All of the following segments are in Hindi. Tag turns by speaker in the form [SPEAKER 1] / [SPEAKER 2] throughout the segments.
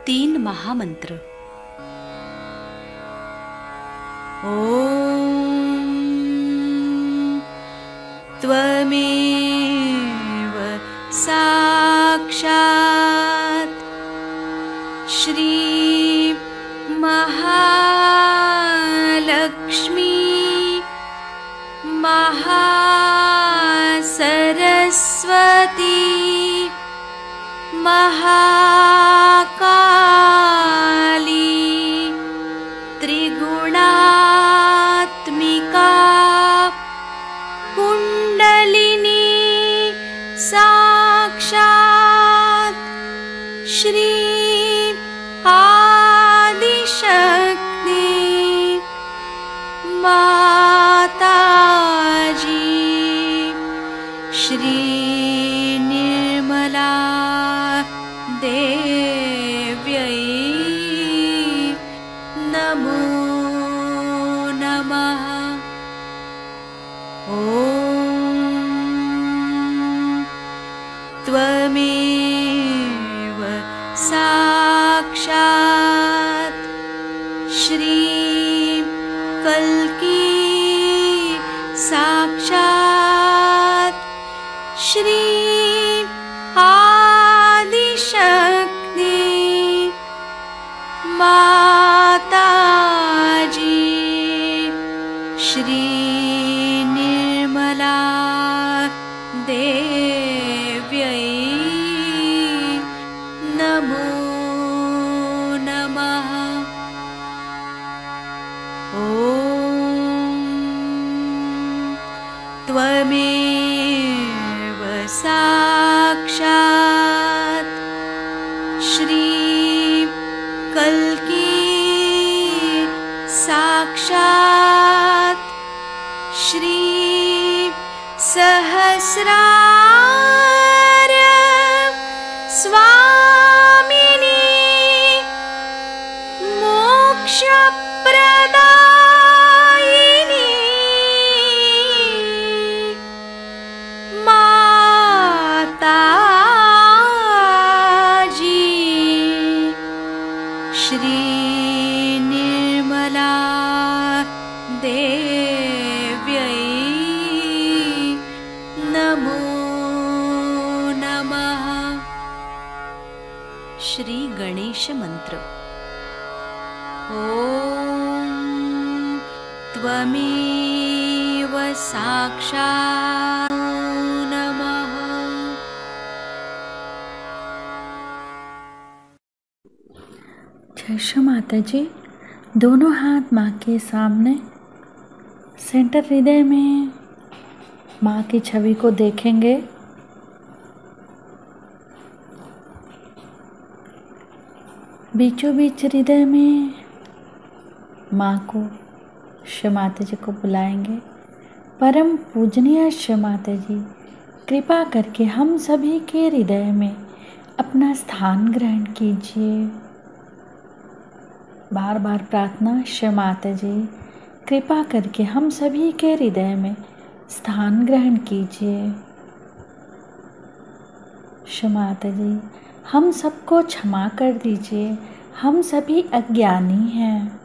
[SPEAKER 1] 3 महामंत्र। ओम त्वमेव साक्षात् श्री महालक्ष्मी महासरस्वती महाकाली त्रिगुणात्मिका कुंडलिनी साक्षात् श्री आदिशक्ति माताजी श्री निर्मला देव्यै नमो नमः। ओम त्वमेव साक्षात् श्री कल्की साक्षात् श्री आदिशक्ति माताजी श्री निर्मला देव्यै नमो नमः। ओम त्वमेव साक्षात् श्री कल्की साक्षात् श्री सहस्रार स्वामिनी मोक्षप्रदायिनी माताजी श्री निर्मला देव्यै नमो नमः। श्री गणेश मंत्र। ओम त्वमेव साक्षात् नमः।
[SPEAKER 2] जय श्री माता जी। दोनों हाथ माँ के सामने, सेंटर हृदय में माँ की छवि को देखेंगे। बीचों बीच हृदय में माँ को, श्री माता जी को बुलाएंगे। परम पूजनीय श्री माता जी, कृपा करके हम सभी के हृदय में अपना स्थान ग्रहण कीजिए। बार बार प्रार्थना, श्री माता जी कृपा करके हम सभी के हृदय में स्थान ग्रहण कीजिए। श्री माता जी हम सबको क्षमा कर दीजिए, हम सभी अज्ञानी हैं।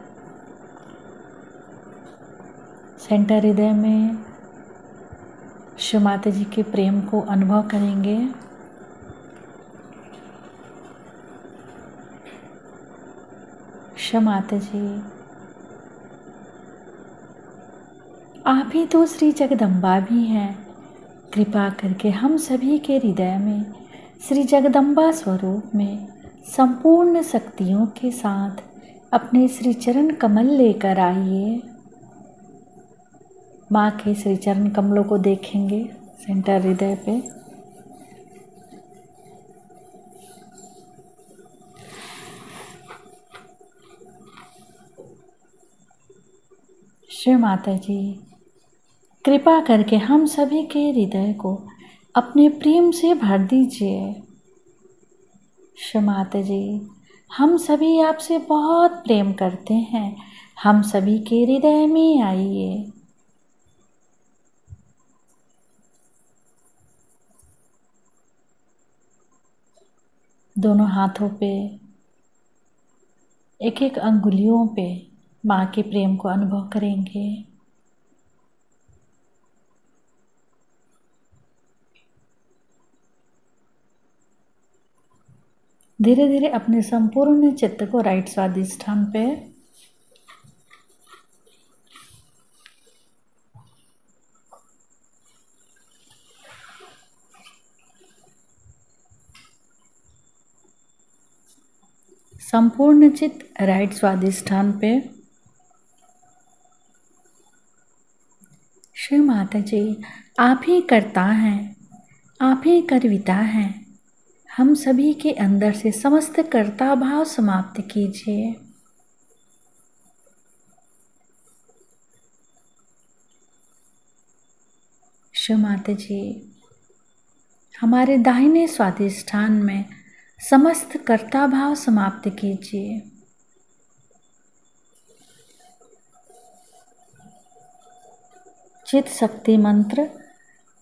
[SPEAKER 2] सेंटर हृदय में श्री माता जी के प्रेम को अनुभव करेंगे। श्री माता जी आप ही तो श्री जगदम्बा भी हैं। कृपा करके हम सभी के हृदय में श्री जगदम्बा स्वरूप में संपूर्ण शक्तियों के साथ अपने श्री चरण कमल लेकर आइए। माँ के श्री चरण कमलों को देखेंगे सेंटर हृदय पे। श्री माता जी कृपा करके हम सभी के हृदय को अपने प्रेम से भर दीजिए। श्री माता जी हम सभी आपसे बहुत प्रेम करते हैं, हम सभी के हृदय में आइए। दोनों हाथों पे एक एक अंगुलियों पे माँ के प्रेम को अनुभव करेंगे। धीरे धीरे अपने संपूर्ण चित्त को राइट स्वादिष्ठान पे संपूर्ण चित्त राइट स्वादिष्ठान पे। श्री माता जी, आप ही करता हैं, आप ही करविता हैं। हम सभी के अंदर से समस्त कर्ता भाव समाप्त कीजिए। श्री माता जी, हमारे दाहिने स्वादिष्ठान में समस्त कर्ता भाव समाप्त कीजिए। चित शक्ति मंत्र।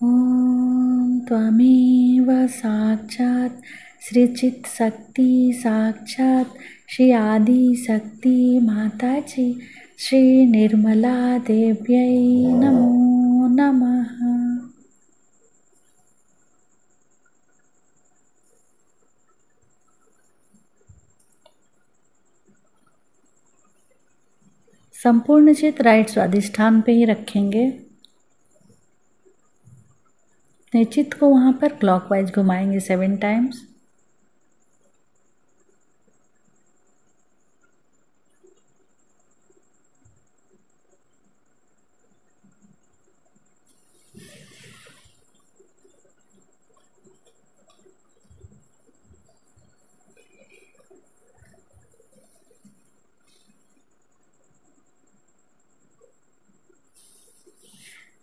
[SPEAKER 2] ओम त्वमेव साक्षात् श्री चित शक्ति साक्षात् श्री आदि शक्ति माता जी श्री निर्मला देव्यै नमो नमः। संपूर्ण चित राइट स्वादिष्ठान पे ही रखेंगे। अपने चित्त को वहाँ पर क्लॉकवाइज घुमाएंगे 7 टाइम्स।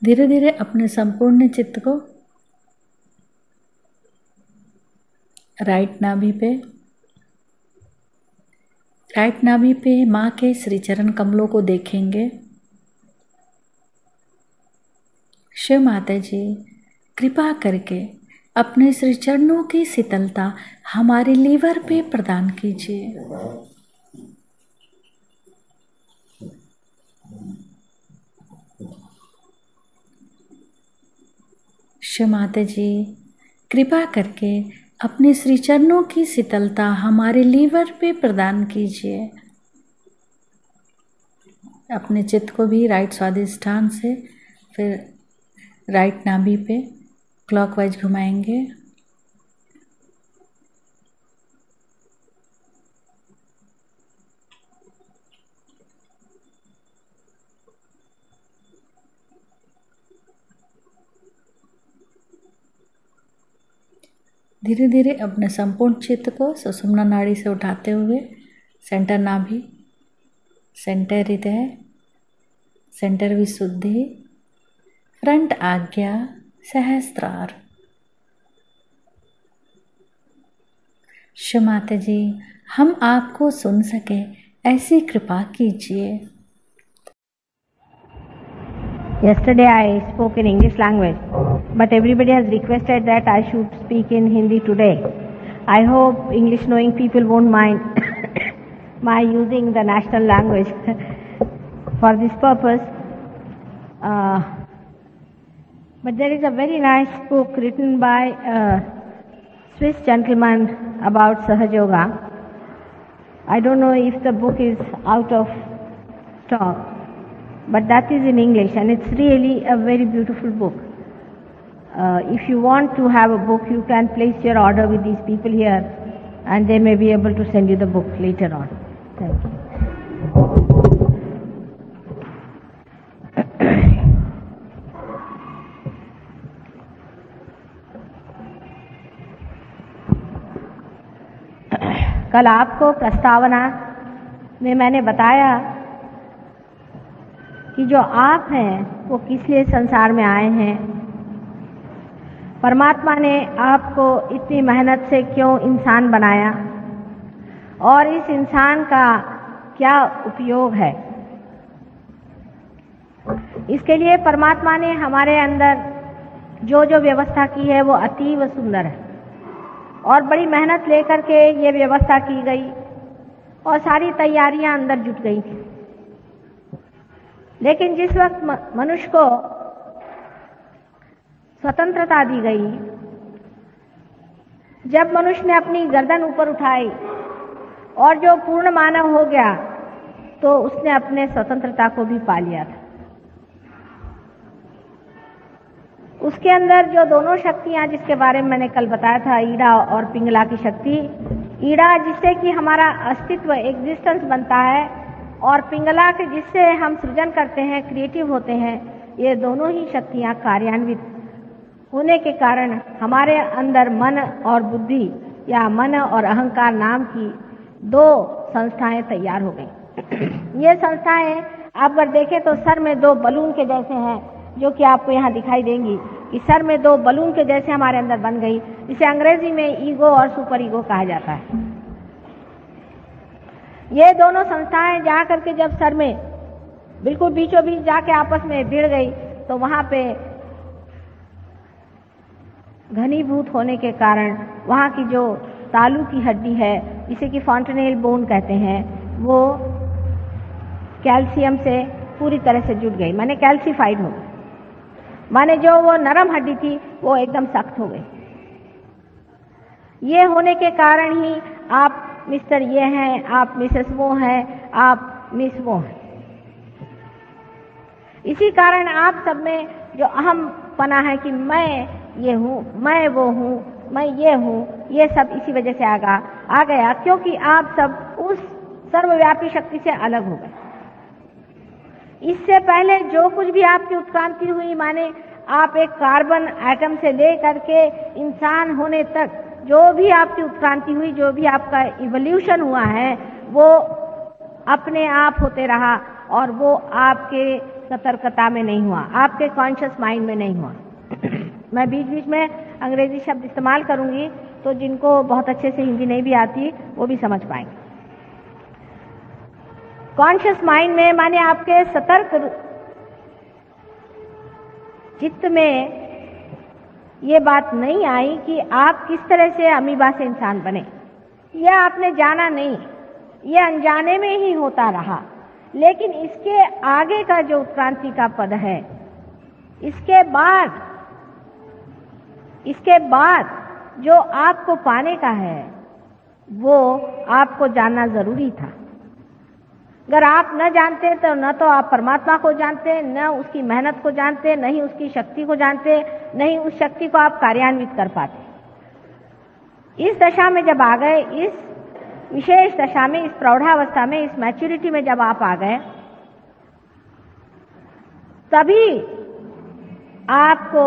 [SPEAKER 2] धीरे धीरे अपने संपूर्ण चित्त को राइट नाभि पे माँ के श्री चरण कमलों को देखेंगे। शिव माता जी, कृपा करके अपने श्री चरणों की शीतलता हमारे लीवर पे प्रदान कीजिए। शिव माता जी, कृपा करके अपने श्री चरणों की शीतलता हमारे लीवर पे प्रदान कीजिए। अपने चित्त को भी राइट स्वादिष्ठान से फिर राइट नाभि पे क्लॉकवाइज घुमाएंगे। धीरे धीरे अपने संपूर्ण चित्त को सुषुम्ना नाड़ी से उठाते हुए सेंटर नाभि, सेंटर हृदय, सेंटर विशुद्धि, फ्रंट आज्ञा, सहस्त्रार। शिव माता जी, हम आपको सुन सके ऐसी कृपा कीजिए।
[SPEAKER 3] Yesterday I spoke in English language, but everybody has requested that I should speak in Hindi today. I hope English knowing people won't mind my using the national language for this purpose. But there is a very nice book written by a Swiss gentleman about Sahaja Yoga. I don't know if the book is out of stock, but that is in English and it's really a very beautiful book. If you want to have a book, you can place your order with these people here and they may be able to send you the book later on. Thank you. कल आपको प्रस्तावना में मैंने बताया कि जो आप हैं वो किस लिए संसार में आए हैं, परमात्मा ने आपको इतनी मेहनत से क्यों इंसान बनाया और इस इंसान का क्या उपयोग है। इसके लिए परमात्मा ने हमारे अंदर जो जो व्यवस्था की है वो अतीव सुंदर है और बड़ी मेहनत लेकर के ये व्यवस्था की गई और सारी तैयारियां अंदर जुट गई थी। लेकिन जिस वक्त मनुष्य को स्वतंत्रता दी गई, जब मनुष्य ने अपनी गर्दन ऊपर उठाई और जो पूर्ण मानव हो गया, तो उसने अपने स्वतंत्रता को भी पा लिया था। उसके अंदर जो दोनों शक्तियां जिसके बारे में मैंने कल बताया था, ईड़ा और पिंगला की शक्ति, ईड़ा जिससे कि हमारा अस्तित्व एग्जिस्टेंस बनता है, और पिंगला के जिससे हम सृजन करते हैं, क्रिएटिव होते हैं, ये दोनों ही शक्तियां कार्यान्वित होने के कारण हमारे अंदर मन और बुद्धि या मन और अहंकार नाम की दो संस्थाएं तैयार हो गई। ये संस्थाएं आप अगर देखें तो सर में दो बलून के जैसे हैं, जो कि आपको यहाँ दिखाई देंगी कि सर में दो बलून के जैसे हमारे अंदर बन गई, जिसे अंग्रेजी में ईगो और सुपर ईगो कहा जाता है। ये दोनों संस्थाएं जा करके जब सर में बिल्कुल बीचों बीच जाके आपस में भिड़ गई, तो वहां पे घनीभूत होने के कारण वहां की जो तालू की हड्डी है, जिसे कि फॉन्टेनेल बोन कहते हैं, वो कैल्शियम से पूरी तरह से जुड़ गई, माने कैल्सीफाइड हो गई, माने जो वो नरम हड्डी थी वो एकदम सख्त हो गई। ये होने के कारण ही आप मिस्टर ये हैं, आप मिसेस वो हैं, आप मिस वो हैं। इसी कारण आप सब में जो अहम पना है कि मैं ये हूँ, मैं वो हूँ, मैं ये हूँ, ये सब इसी वजह से आ गया, क्योंकि आप सब उस सर्वव्यापी शक्ति से अलग हो गए। इससे पहले जो कुछ भी आपकी उत्क्रांति हुई, माने आप एक कार्बन एटम से लेकर के इंसान होने तक जो भी आपकी उत्क्रांति हुई, जो भी आपका इवोल्यूशन हुआ है, वो अपने आप होते रहा, और वो आपके सतर्कता में नहीं हुआ, आपके कॉन्शियस माइंड में नहीं हुआ। मैं बीच बीच में अंग्रेजी शब्द इस्तेमाल करूंगी, तो जिनको बहुत अच्छे से हिंदी नहीं भी आती वो भी समझ पाएंगे। कॉन्शियस माइंड में माने आपके सतर्क चित्त में ये बात नहीं आई कि आप किस तरह से अमीबा से इंसान बने। यह आपने जाना नहीं, यह अनजाने में ही होता रहा। लेकिन इसके आगे का जो उत्क्रांति का पद है, इसके बाद जो आपको पाने का है, वो आपको जानना जरूरी था। अगर आप न जानते तो न तो आप परमात्मा को जानते, न उसकी मेहनत को जानते, न ही उसकी शक्ति को जानते, न ही उस शक्ति को आप कार्यान्वित कर पाते। इस दशा में जब आ गए, इस विशेष दशा में, इस प्रौढ़ावस्था में, इस मैच्योरिटी में जब आप आ गए, तभी आपको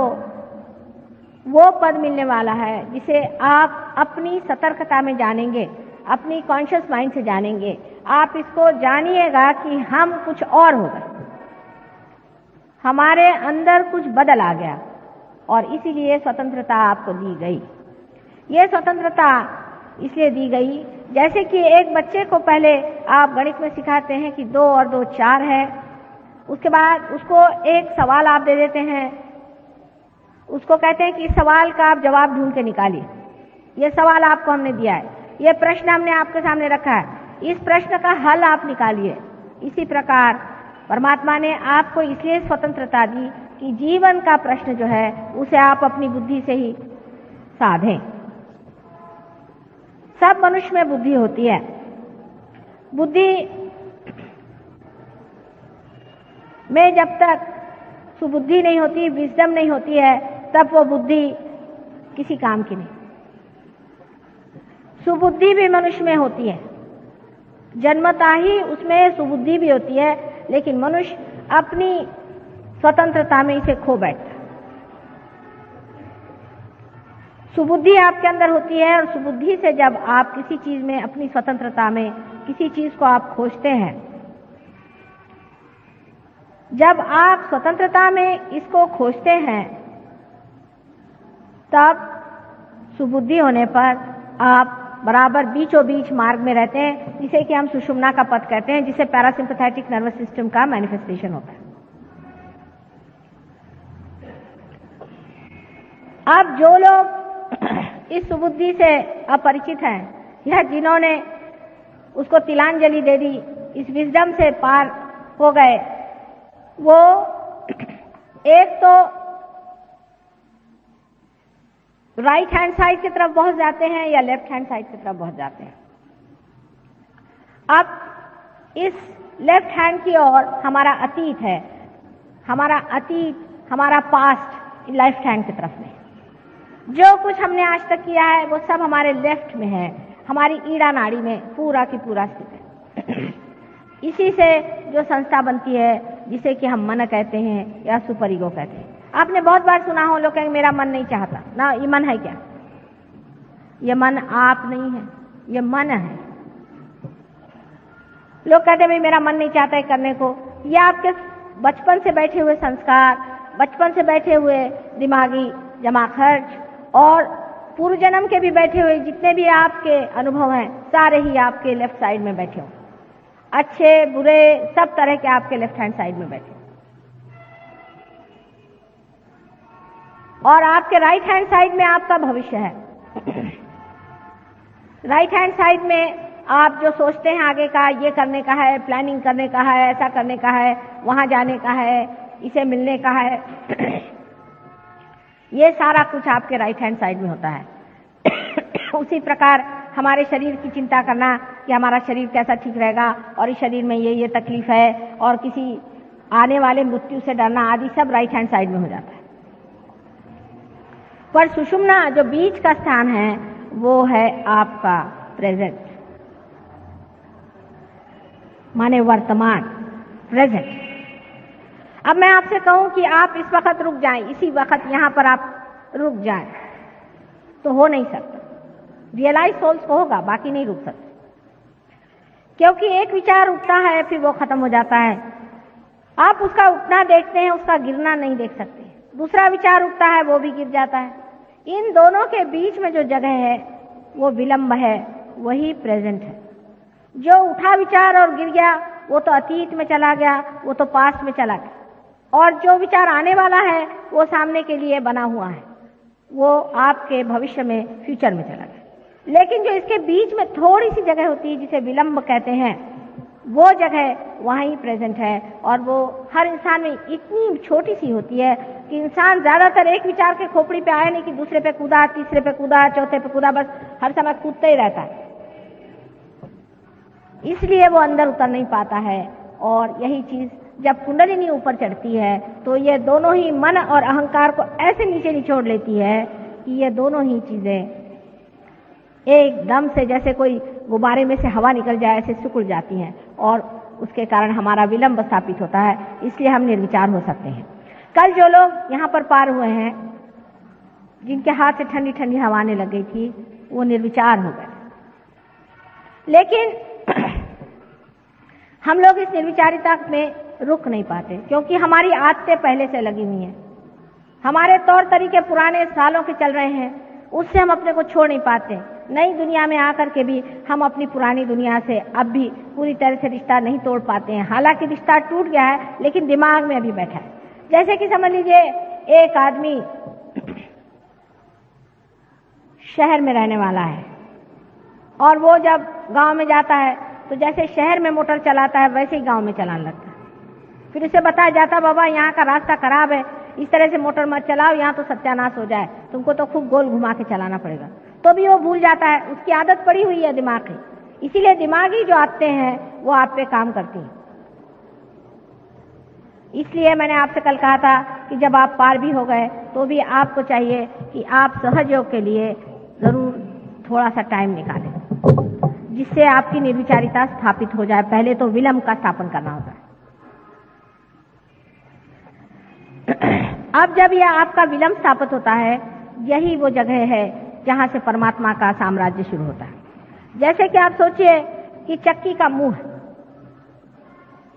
[SPEAKER 3] वो पद मिलने वाला है जिसे आप अपनी सतर्कता में जानेंगे, अपनी कॉन्शियस माइंड से जानेंगे। आप इसको जानिएगा कि हम कुछ और हो गए, हमारे अंदर कुछ बदल आ गया, और इसीलिए स्वतंत्रता आपको दी गई। ये स्वतंत्रता इसलिए दी गई, जैसे कि एक बच्चे को पहले आप गणित में सिखाते हैं कि 2 और 2 4 है, उसके बाद उसको एक सवाल आप दे देते हैं, उसको कहते हैं कि इस सवाल का आप जवाब ढूंढ के निकालिए। ये सवाल आपको हमने दिया है, ये प्रश्न हमने आपके सामने रखा है, इस प्रश्न का हल आप निकालिए। इसी प्रकार परमात्मा ने आपको इसलिए स्वतंत्रता दी कि जीवन का प्रश्न जो है उसे आप अपनी बुद्धि से ही साधें। सब मनुष्य में बुद्धि होती है। बुद्धि में जब तक सुबुद्धि नहीं होती, विजडम नहीं होती है, तब वो बुद्धि किसी काम की नहीं। सुबुद्धि भी मनुष्य में होती है, जन्मता ही उसमें सुबुद्धि भी होती है, लेकिन मनुष्य अपनी स्वतंत्रता में इसे खो बैठता है। सुबुद्धि आपके अंदर होती है, और सुबुद्धि से जब आप किसी चीज में, अपनी स्वतंत्रता में किसी चीज को आप खोजते हैं, जब आप स्वतंत्रता में इसको खोजते हैं, तब सुबुद्धि होने पर आप बराबर बीचों बीच मार्ग में रहते हैं, जिसे कि हम सुषुम्ना का पथ कहते हैं, जिसे पैरासिम्पैथेटिक नर्वस सिस्टम का मैनिफेस्टेशन होता है। अब जो लोग इस सुबुद्धि से अपरिचित हैं, या जिन्होंने उसको तिलांजलि दे दी, इस विजडम से पार हो गए, वो एक तो राइट हैंड साइड की तरफ बहुत जाते हैं या लेफ्ट हैंड साइड की तरफ बहुत जाते हैं। अब इस लेफ्ट हैंड की ओर हमारा अतीत है, हमारा अतीत, हमारा पास्ट लेफ्ट हैंड की तरफ में। जो कुछ हमने आज तक किया है वो सब हमारे लेफ्ट में है, हमारी ईड़ा नाड़ी में पूरा की पूरा स्थित है। इसी से जो संस्था बनती है जिसे कि हम मन कहते हैं या सुपर ईगो कहते हैं। आपने बहुत बार सुना हो, लोग कहेंगे मेरा मन नहीं चाहता ना, ये मन है क्या? ये मन आप नहीं है, ये मन है। लोग कहते हैं भाई मेरा मन नहीं चाहता है करने को, ये आपके बचपन से बैठे हुए संस्कार, बचपन से बैठे हुए दिमागी जमा खर्च और पूर्व जन्म के भी बैठे हुए जितने भी आपके अनुभव हैं, सारे ही आपके लेफ्ट साइड में बैठे हो, अच्छे बुरे सब तरह के आपके लेफ्ट हैंड साइड में बैठे। और आपके राइट हैंड साइड में आपका भविष्य है। राइट हैंड साइड में आप जो सोचते हैं आगे का, ये करने का है, प्लानिंग करने का है, ऐसा करने का है, वहां जाने का है, इसे मिलने का है, ये सारा कुछ आपके राइट हैंड साइड में होता है। उसी प्रकार हमारे शरीर की चिंता करना कि हमारा शरीर कैसा ठीक रहेगा और इस शरीर में ये तकलीफ है और किसी आने वाले मृत्यु से डरना आदि सब राइट हैंड साइड में हो जाता है। पर सुषुम्ना जो बीच का स्थान है वो है आपका प्रेजेंट, माने वर्तमान, प्रेजेंट। अब मैं आपसे कहूं कि आप इस वक्त रुक जाएं, इसी वक्त यहां पर आप रुक जाएं, तो हो नहीं सकता। रियलाइज सोल्स को होगा, बाकी नहीं रुक सकते, क्योंकि एक विचार उठता है फिर वो खत्म हो जाता है। आप उसका उठना देखते हैं, उसका गिरना नहीं देख सकते। दूसरा विचार उठता है, वो भी गिर जाता है। इन दोनों के बीच में जो जगह है वो विलंब है, वही प्रेजेंट है। जो उठा विचार और गिर गया वो तो अतीत में चला गया, वो तो पास्ट में चला गया, और जो विचार आने वाला है वो सामने के लिए बना हुआ है, वो आपके भविष्य में, फ्यूचर में चला गया। लेकिन जो इसके बीच में थोड़ी सी जगह होती है जिसे विलंब कहते हैं, वो जगह वहीं प्रेजेंट है। और वो हर इंसान में इतनी छोटी सी होती है कि इंसान ज्यादातर एक विचार के खोपड़ी पे आया नहीं कि दूसरे पे कूदा, तीसरे पे कूदा, चौथे पे कूदा, बस हर समय कूदता ही रहता है। इसलिए वो अंदर उतर नहीं पाता है। और यही चीज जब कुंडलिनी ऊपर चढ़ती है तो ये दोनों ही मन और अहंकार को ऐसे नीचे निचोड़ लेती है कि ये दोनों ही चीजें एकदम से जैसे कोई गुब्बारे में से हवा निकल जाए ऐसे सिकुड़ जाती हैं, और उसके कारण हमारा विलंब स्थापित होता है। इसलिए हम निर्विचार हो सकते हैं। कल जो लोग यहाँ पर पार हुए हैं, जिनके हाथ से ठंडी ठंडी हवा आने लग गई थी, वो निर्विचार हो गए। लेकिन हम लोग इस निर्विचारिता में रुक नहीं पाते, क्योंकि हमारी आदतें पहले से लगी हुई हैं, हमारे तौर तरीके पुराने सालों के चल रहे हैं, उससे हम अपने को छोड़ नहीं पाते। नई दुनिया में आकर के भी हम अपनी पुरानी दुनिया से अब भी पूरी तरह से रिश्ता नहीं तोड़ पाते हैं। हालांकि रिश्ता टूट गया है, लेकिन दिमाग में अभी बैठा है। जैसे कि समझ लीजिए एक आदमी शहर में रहने वाला है और वो जब गांव में जाता है तो जैसे शहर में मोटर चलाता है वैसे ही गांव में चलाने लगता है। फिर उसे बताया जाता, बाबा यहाँ का रास्ता खराब है, इस तरह से मोटर मत चलाओ, यहाँ तो सत्यानाश हो जाए, तुमको तो खूब गोल घुमा के चलाना पड़ेगा। तो भी वो भूल जाता है, उसकी आदत पड़ी हुई है दिमाग की। इसीलिए दिमागी जो आदतें हैं वो आप पे काम करती हैं। इसलिए मैंने आपसे कल कहा था कि जब आप पार भी हो गए तो भी आपको चाहिए कि आप सहयोग के लिए जरूर थोड़ा सा टाइम निकालें, जिससे आपकी निर्विचारिता स्थापित हो जाए। पहले तो विलंब का स्थापन करना होता है। अब जब यह आपका विलंब स्थापित होता है, यही वो जगह है जहां से परमात्मा का साम्राज्य शुरू होता है। जैसे कि आप सोचिए कि चक्की का मुंह,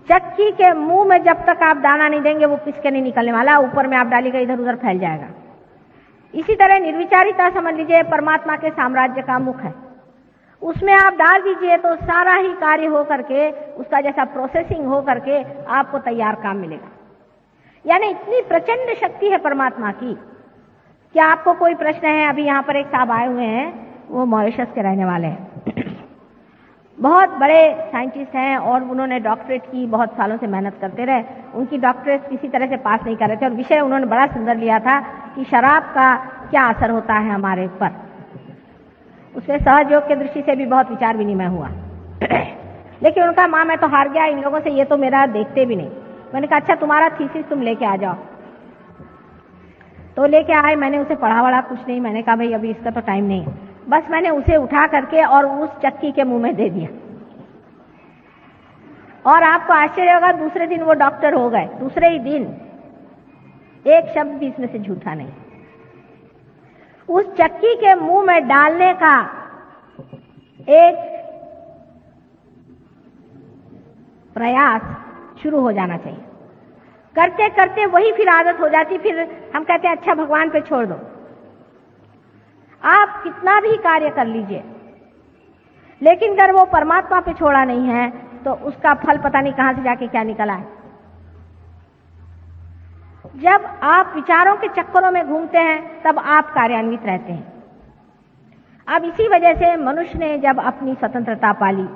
[SPEAKER 3] चक्की के मुंह में जब तक आप दाना नहीं देंगे वो पिस के नहीं निकलने वाला, ऊपर में आप डालिएगा इधर उधर फैल जाएगा। इसी तरह निर्विचारिता समझ लीजिए परमात्मा के साम्राज्य का मुख है, उसमें आप डाल दीजिए तो सारा ही कार्य हो करके, उसका जैसा प्रोसेसिंग हो करके आपको तैयार काम मिलेगा। यानी इतनी प्रचंड शक्ति है परमात्मा की। क्या आपको कोई प्रश्न है? अभी यहाँ पर एक साहब आए हुए हैं, वो मॉरिशस के रहने वाले हैं। बहुत बड़े साइंटिस्ट हैं और उन्होंने डॉक्टरेट की, बहुत सालों से मेहनत करते रहे, उनकी डॉक्टरेट किसी तरह से पास नहीं कर रहे थे और विषय उन्होंने बड़ा सुंदर लिया था कि शराब का क्या असर होता है हमारे ऊपर। उसमें सहयोग की दृष्टि से भी बहुत विचार विनिमय हुआ लेकिन उनका माँ मैं तो हार गया इन लोगों से, ये तो मेरा देखते भी नहीं। मैंने कहा अच्छा तुम्हारा थीसिस तुम लेके आ जाओ। तो लेके आए, मैंने उसे पढ़ा वढ़ा कुछ नहीं, मैंने कहा भाई अभी इसका तो टाइम नहीं है, बस मैंने उसे उठा करके और उस चक्की के मुंह में दे दिया और आपको आश्चर्य होगा दूसरे दिन वो डॉक्टर हो गए। दूसरे ही दिन, एक शब्द भी इसमें से झूठा नहीं। उस चक्की के मुंह में डालने का एक प्रयास शुरू हो जाना चाहिए। करते करते वही फिर आदत हो जाती, फिर हम कहते हैं अच्छा भगवान पे छोड़ दो। आप कितना भी कार्य कर लीजिए, लेकिन अगर वो परमात्मा पे छोड़ा नहीं है तो उसका फल पता नहीं कहां से जाके क्या निकल आए। जब आप विचारों के चक्करों में घूमते हैं तब आप कार्यान्वित रहते हैं। अब इसी वजह से मनुष्य ने जब अपनी स्वतंत्रता पाली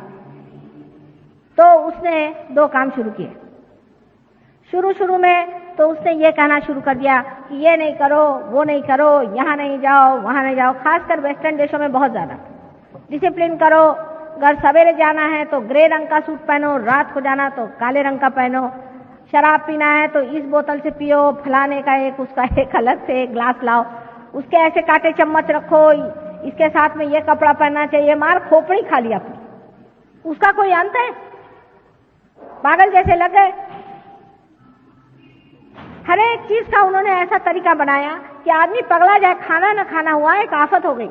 [SPEAKER 3] तो उसने दो काम शुरू किए। शुरू में तो उसने ये कहना शुरू कर दिया कि ये नहीं करो, वो नहीं करो, यहाँ नहीं जाओ, वहां नहीं जाओ। खासकर वेस्टर्न देशों में बहुत ज्यादा डिसिप्लिन करो। अगर सवेरे जाना है तो ग्रे रंग का सूट पहनो, रात को जाना तो काले रंग का पहनो। शराब पीना है तो इस बोतल से पियो, फलाने का एक, उसका एक, अलग से एक ग्लास लाओ, उसके ऐसे कांटे चम्मच रखो, इसके साथ में ये कपड़ा पहनना चाहिए। मार खोपड़ी खा ली अपनी, उसका कोई अंत है? पागल जैसे लग गए। हर एक चीज का उन्होंने ऐसा तरीका बनाया कि आदमी पगला जाए। खाना न खाना हुआ एक आफत हो गई।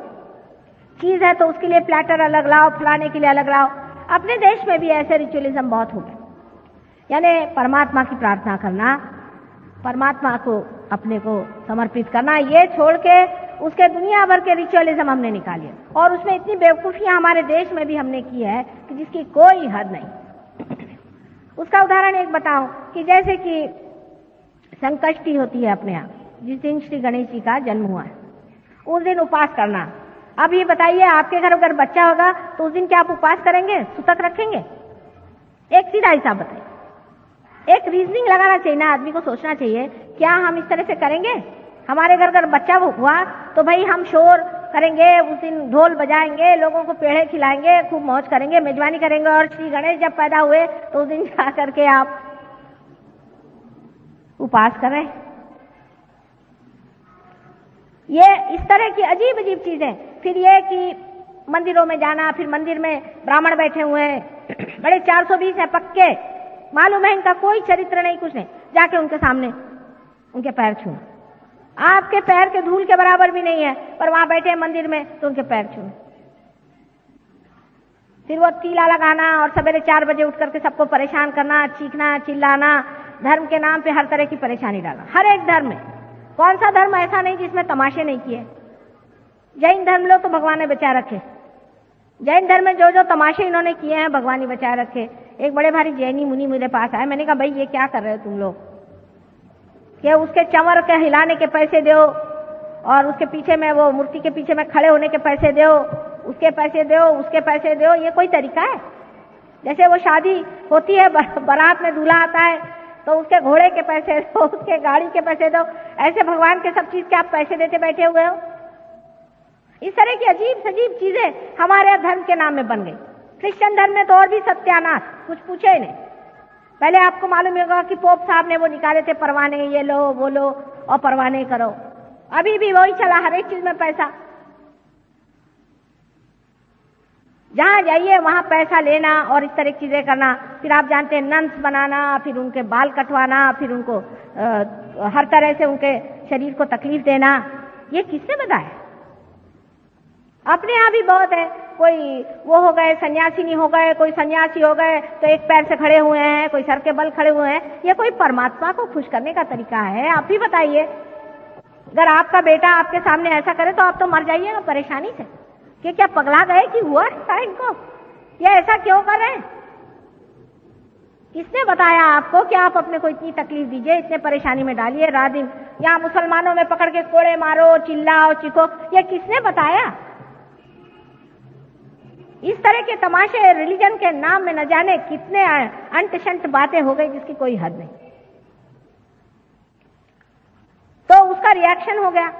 [SPEAKER 3] चीज है तो उसके लिए प्लेटर अलग लाओ, फलाने के लिए अलग लाओ। अपने देश में भी ऐसे रिचुअलिज्म बहुत हो गए। यानी परमात्मा की प्रार्थना करना, परमात्मा को अपने को समर्पित करना, ये छोड़ के उसके दुनिया भर के रिचुअलिज्म हमने निकाले और उसमें इतनी बेवकूफियां हमारे देश में भी हमने की है कि जिसकी कोई हद नहीं। उसका उदाहरण एक बताऊं कि जैसे कि संकष्टी होती है अपने यहाँ, जिस दिन श्री गणेश जी का जन्म हुआ है, उस दिन उपवास करना। अब ये बताइए आपके घर अगर बच्चा होगा तो उस दिन क्या आप उपवास करेंगे, सुतक रखेंगे? एक सीधा हिसाब बताइए। एक रीजनिंग लगाना चाहिए ना, आदमी को सोचना चाहिए क्या हम इस तरह से करेंगे? हमारे घर अगर बच्चा हुआ तो भाई हम शोर करेंगे, उस दिन ढोल बजाएंगे, लोगों को पेड़े खिलाएंगे, खूब मौज करेंगे, मेजबानी करेंगे। और श्री गणेश जब पैदा हुए तो उस दिन जा करके आप उपवास करें। ये इस तरह की अजीब अजीब चीजें। फिर ये कि मंदिरों में जाना, फिर मंदिर में ब्राह्मण बैठे हुए हैं, बड़े 420 है पक्के, मालूम है इनका कोई चरित्र नहीं, कुछ नहीं, जाके उनके सामने उनके पैर छूना। आपके पैर के धूल के बराबर भी नहीं है, पर वहां बैठे हैं मंदिर में तो उनके पैर छूना। फिर वो तीला लगाना और सवेरे 4 बजे उठ करके सबको परेशान करना, चीखना, चिल्लाना, धर्म के नाम पे हर तरह की परेशानी डालना। हर एक धर्म में, कौन सा धर्म ऐसा नहीं जिसमें तमाशे नहीं किए? जैन धर्म लो तो भगवान ने बचा रखे। जैन धर्म में जो जो तमाशे इन्होंने किए हैं भगवान ही बचा रखे। एक बड़े भारी जैनी मुनि मेरे पास आए, मैंने कहा भाई ये क्या कर रहे हो तुम लोग? कि उसके चंवर के हिलाने के पैसे दो और उसके पीछे में वो मूर्ति के पीछे में खड़े होने के पैसे दो, उसके पैसे दो, उसके पैसे दो। ये कोई तरीका है? जैसे वो शादी होती है, बारात में दूल्हा आता है तो उसके घोड़े के पैसे दो, उसके गाड़ी के पैसे दो। ऐसे भगवान के सब चीज के आप पैसे देते बैठे हुए हो। इस तरह की अजीब सजीब चीजें हमारे धर्म के नाम में बन गई। क्रिश्चियन धर्म में तो और भी सत्यानाश, कुछ पूछे ही नहीं। पहले आपको मालूम होगा कि पोप साहब ने वो निकाले थे परवाने, ये लो वो लो और परवाने करो। अभी भी वही चला, हर एक चीज में पैसा। जहां जाइए वहां पैसा लेना और इस तरह की चीजें करना। फिर आप जानते हैं नन्स बनाना, फिर उनके बाल कटवाना, फिर उनको हर तरह से उनके शरीर को तकलीफ देना। ये किसने बताया? अपने यहाँ भी बहुत है। कोई वो हो गए सन्यासी नहीं हो गए, कोई सन्यासी हो गए तो एक पैर से खड़े हुए हैं, कोई सर के बल खड़े हुए हैं। ये कोई परमात्मा को खुश करने का तरीका है? आप ही बताइए। अगर आपका बेटा आपके सामने ऐसा करे तो आप तो मर जाइएगा परेशानी से कि क्या पगला गए कि हुआ है इनको, ये ऐसा क्यों कर रहे हैं? किसने बताया आपको कि आप अपने को इतनी तकलीफ दीजिए, इतने परेशानी में डालिए? रात दिन यहाँ मुसलमानों में पकड़ के कोड़े मारो, चिल्लाओ, चीखो, ये किसने बताया? इस तरह के तमाशे रिलीजन के नाम में न जाने कितने अंट शंट बातें हो गई जिसकी कोई हद नहीं। तो उसका रिएक्शन हो गया।